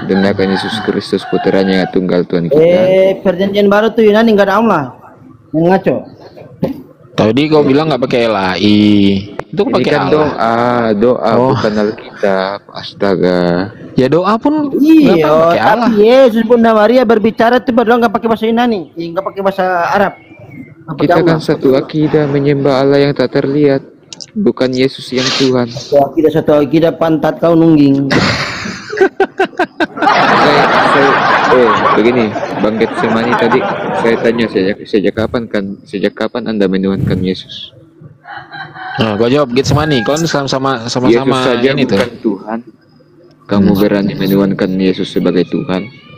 dan akan Yesus Kristus putranya yang tunggal Tuhan kita. Perjanjian baru tuh Yunani nggak ada Allah, yang ngaco. Tadi kau bilang nggak pakai LAI. Itu kau pakai kan doa bukan Alkitab. Astaga. Ya doa pun iya, tapi Yesus Bunda Maria berbicara itu berdoa nggak pakai bahasa Yunani, nggak pakai bahasa Arab. Kita kan satu akidah, menyembah Allah yang tak terlihat, bukan Yesus yang Tuhan. Satu akidah pantat kau nungging. Begini, Bang Getsemani tadi saya tanya sejak kapan Anda menuhankan Yesus? Nah, gua jawab Getsemani, kau sama-sama Yesus saja ini bukan tuh. Tuhan. Kamu berani menuhankan Yesus sebagai Tuhan?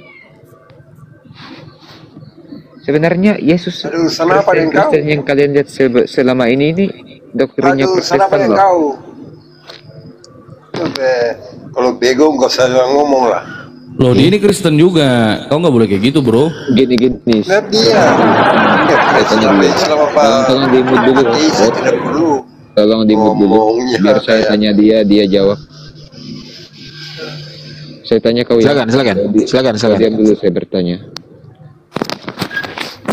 Sebenarnya Yesus Kristen yang kalian lihat selama ini doktrinnya Protestan loh. Kalau bego nggak usah ngomong lah. Loh, dia ini Kristen juga. Kau nggak boleh kayak gitu, bro. Gini. Tolong di-mute dulu. Tolong di-mute dulu. Biar saya tanya dia jawab. Saya tanya kau. Silakan. Diam dulu, saya bertanya.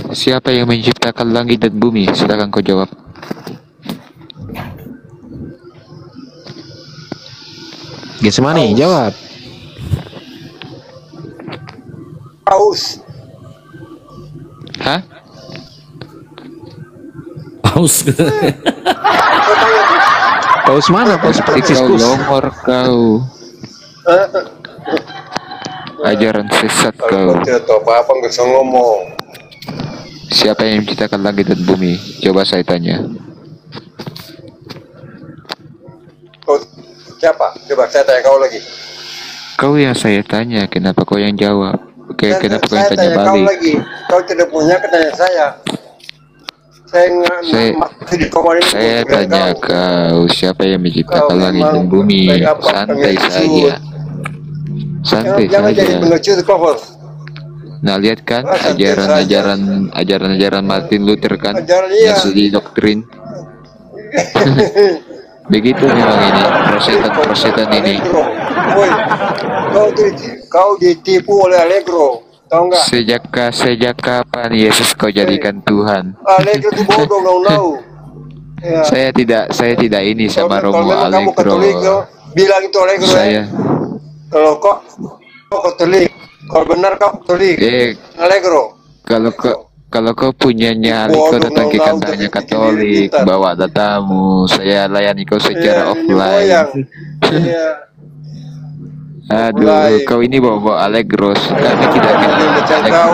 Siapa yang menciptakan langit dan bumi? Silakan kau jawab. Getsemani, jawab. Paus. Hah? Paus. Paus mana? Paus Franciscus. Longor kau. Ajaran sesat kau. Tidak tahu apa-apa nggak usah ngomong. Siapa yang menciptakan langit dan bumi? Coba saya tanya. Kau siapa? Coba saya tanya kau lagi. Kau yang saya tanya, kenapa kau yang jawab? Oke, kenapa kau yang saya tanya kau balik? lagi. Kau tidak punya tanya saya. Saya tanya kau, siapa yang menciptakan langit dan bumi? Santai saja. Santai saja. Nah, lihat kan ajaran-ajaran Martin Luther kan yang studi doktrin. Begitu memang ini persetan ini. Kau ditipu oleh Allegro, tahu nggak? Sejak kapan Yesus kau jadikan Tuhan? Allegro itu bodoh, nggak tahu. Ya. Saya tidak ini sama Romo Kamu Allegro. Katolik, bilang itu Allegro. Saya. Kalau kau Katolik, kalau benar kau Katolik, Allegro. Kalau kau punya nyali, kau datang ke kantornya Katolik, bawa datamu, saya layani kau secara offline. Aduh, kau ini bawa Allegro, kami tidak kenal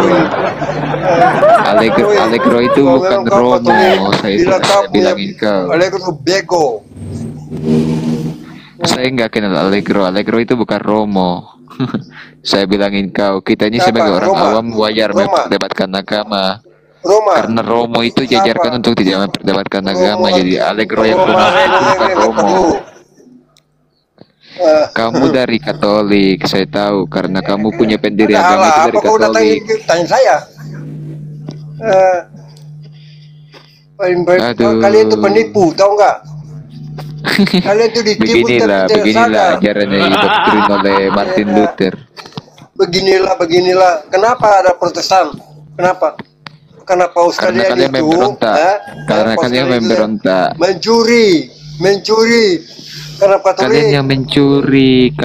Allegro. Allegro itu bukan Romo, saya bilangin kau. Allegro itu bego. Saya nggak kenal Allegro itu bukan Romo. Saya bilangin kau, kita ini sebagai orang awam wajar memperdebatkan agama. Karena Romo itu diajarkan untuk tidak memperdebatkan agama, jadi Allegro yang benar itu bukan Romo. Kamu dari Katolik, saya tahu, karena kamu punya pendiri agama itu dari Katolik. Tanya saya. Kalian itu penipu, tahu nggak? Kalian itu ditipu. Beginilah ajarannya didoktrin oleh Martin Luther. Beginilah. Kenapa ada Protestan? Kenapa? Karena paus kalian itu memberontak. Karena kalian memberontak. Mencuri. Karena Katolik. Kalian yang mencuri.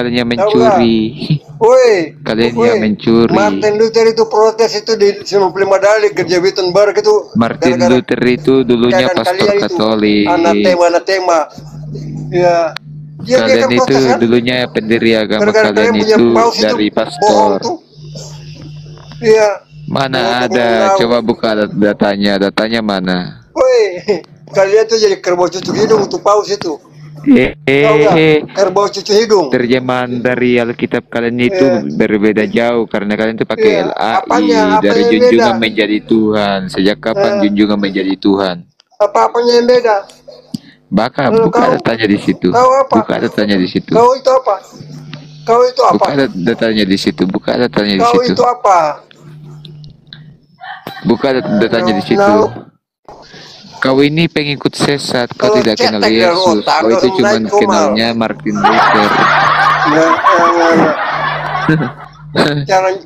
Woi, kalian yang mencuri. Martin Luther itu protes itu di 95 Dali Gereja Wittenberg itu. Martin Luther itu dulunya pastor Katolik. Anatema. Ya. Kalian itu dulunya pendiri agama, kalian itu dari pastor. Iya. Mana ada? Coba buka datanya mana? Woi, kalian tuh jadi kerbau cucuk hidung untuk paus itu. Kerbau cucuk hidung. Terjemahan dari Alkitab kalian itu berbeda jauh karena kalian itu pakai LAI dari junjungan menjadi Tuhan. Sejak kapan junjungan menjadi Tuhan? Apa-apanya yang beda? Buka datanya di situ. Buka datanya di situ. Kau itu apa? Buka datanya di situ. Buka datanya di situ. Kau itu apa? Buka datanya di situ. Kau ini pengikut sesat. Kau tidak kenal Yesus. Kau itu cuma kenalnya Martin Luther.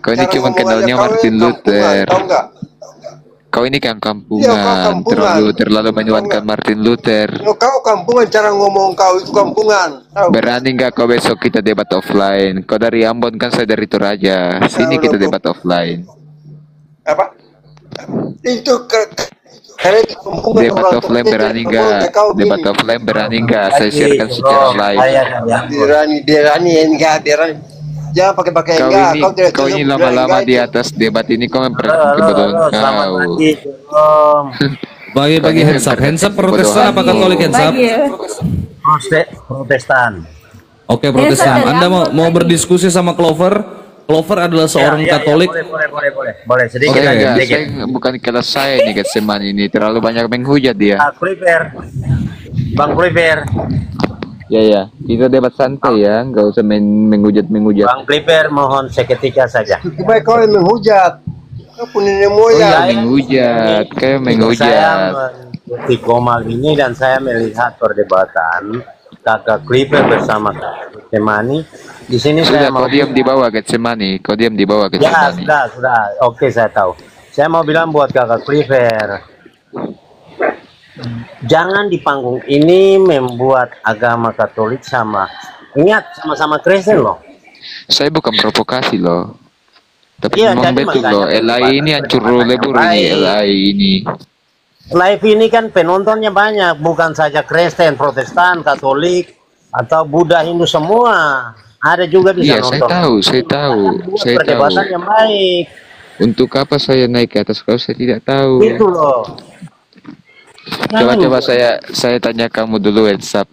Kau ini cuma kenalnya Martin Luther. Kau ini kan kampungan, terlalu menyuarakan Martin Luther. Kau kampungan, cara ngomong kau itu kampungan. Berani nggak kau besok kita debat offline? Kau dari Ambon kan, saya dari Toraja. Sini kita debat offline. Apa? Itu debat offline berani nggak? Debat offline berani nggak? Saya sharekan secara live. Berani enggak. Jangan pakai kau ini lama-lama di atas debat ini kau memperlakukan kebodohan kau. Bagi hands up Protestan apa Katolik hands up? Protestan. Oke, Protestan. Anda mau berdiskusi sama Clover? Clover adalah seorang Katolik. Boleh sedikit aja. Bukan kelas saya nih Getsemani ini, terlalu banyak menghujat dia. Bang Clipper. Ya, kita debat santai ya, nggak usah menghujat. Bang Clipper, mohon seketika saja. Baik, kau yang menghujat. Kau punya moyang. Kayak menghujat. Saya mengikuti Komal ini dan saya melihat perdebatan Kakak Clipper bersama Kakak Getsemani. Di sini sudah, saya mau diam di bawah Getsemani. Ya, sudah. Oke, saya tahu. Saya mau bilang buat Kakak Clipper, jangan di panggung ini membuat agama Katolik sama-sama Kristen loh. Saya bukan provokasi loh. Tapi memang betul loh, LAI ini hancur lebur ini, LAI ini. Live ini kan penontonnya banyak, bukan saja Kristen, Protestan, Katolik, atau Buddha, Hindu, semua. Ada juga bisa nonton. Saya tahu. Perdebatan yang baik. Untuk apa saya naik ke atas kalau saya tidak tahu? Itu loh. Coba saya tanya kamu dulu, WhatsApp.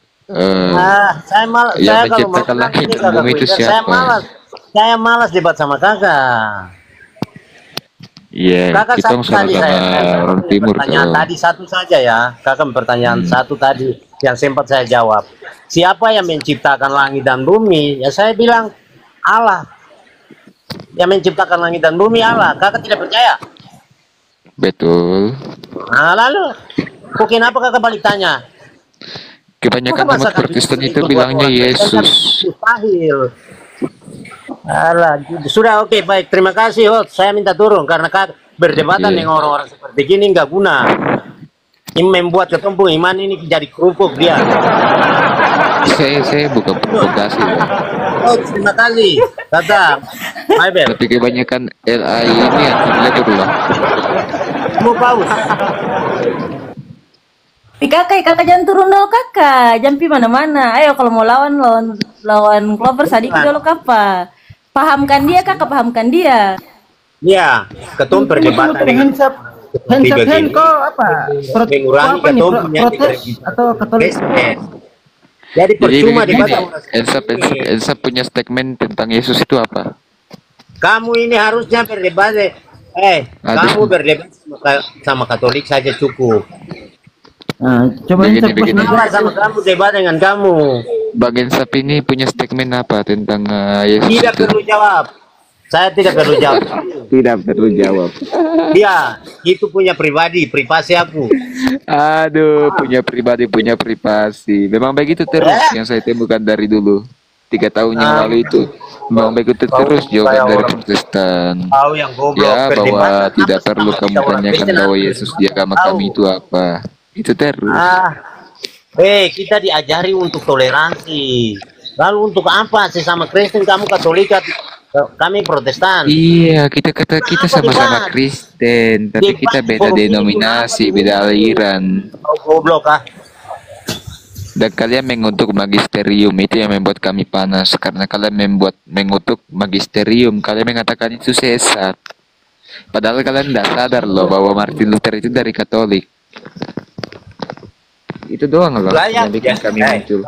Yang menciptakan langit dan bumi itu siapa? Saya malas debat sama kakak. Iya, Kakak kita satu tadi sama-sama orang timur pertanyaan tuh. tadi satu saja ya. Kakak pertanyaan satu tadi yang sempat saya jawab. Siapa yang menciptakan langit dan bumi? Ya saya bilang Allah. Yang menciptakan langit dan bumi Allah. Kakak tidak percaya? Betul. Nah lalu, kok kenapa kakak balik tanya? Kebanyakan Masa umat Kristen itu bilangnya Yesus. Mustahil. Alah, sudah oke baik. Terima kasih host. Saya minta turun karena berdebatan dengan orang-orang seperti gini nggak guna. Ini membuat ketemu iman ini jadi kerupuk dia. Saya bukan provokasi. Oh, terima kasih. Tata. Tapi kebanyakan LA ini yang terlihat lah. Mau paus. Kakak jangan turun dulu kakak, jangan pi mana-mana. Ayo kalau mau lawan Clover Sadiki dulu kakak. Pahamkan dia kakak, pahamkan dia. Iya, ketum perdebatan dengan hand kok apa? Mengurangi ketum protes atau Katolik? Jadi percuma begini, debat. Elsa punya statement tentang Yesus itu apa? Kamu ini harusnya berdebat. Kamu berdebat sama Katolik saja cukup. Nah, coba begini. Sama kamu debat dengan kamu. Bang Ensap ini punya statement apa tentang Yesus? Tidak perlu jawab. Saya tidak perlu jawab. Tidak perlu jawab. Dia itu punya privasi aku. Aduh, punya privasi. Memang begitu terus yang saya temukan dari dulu. 3 tahun yang lalu itu. Memang begitu terus jawaban dari Protestan. Ya, bahwa tidak perlu kamu tanyakan bahwa Yesus di agama kami itu apa. Itu terus. Kita diajari untuk toleransi. Lalu untuk apa sesama Kristen kamu Katolik, kami Protestan? Iya, kita sama-sama Kristen, tapi kita beda denominasi, beda aliran. Goblok ah. Dan kalian mengutuk magisterium, itu yang membuat kami panas. Karena kalian mengutuk magisterium, kalian mengatakan itu sesat. Padahal kalian tidak sadar loh bahwa Martin Luther itu dari Katolik. Itu doang loh yang bikin kami muncul.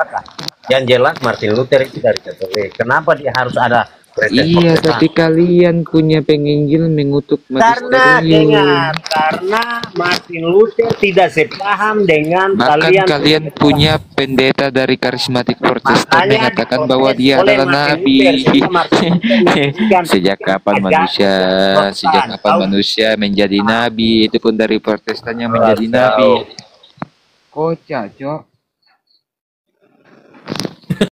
Yang jelas Martin Luther itu dari Katolik. Kenapa dia harus ada Iya, tapi kalian punya penginjil mengutuk magisterium. Karena Martin Luther tidak sepaham dengan kalian punya pendeta dari karismatik Protestan mengatakan bahwa dia adalah nabi. Sejak kapan manusia menjadi nabi? Itu pun dari Protestan yang menjadi nabi. Kocak, Cok.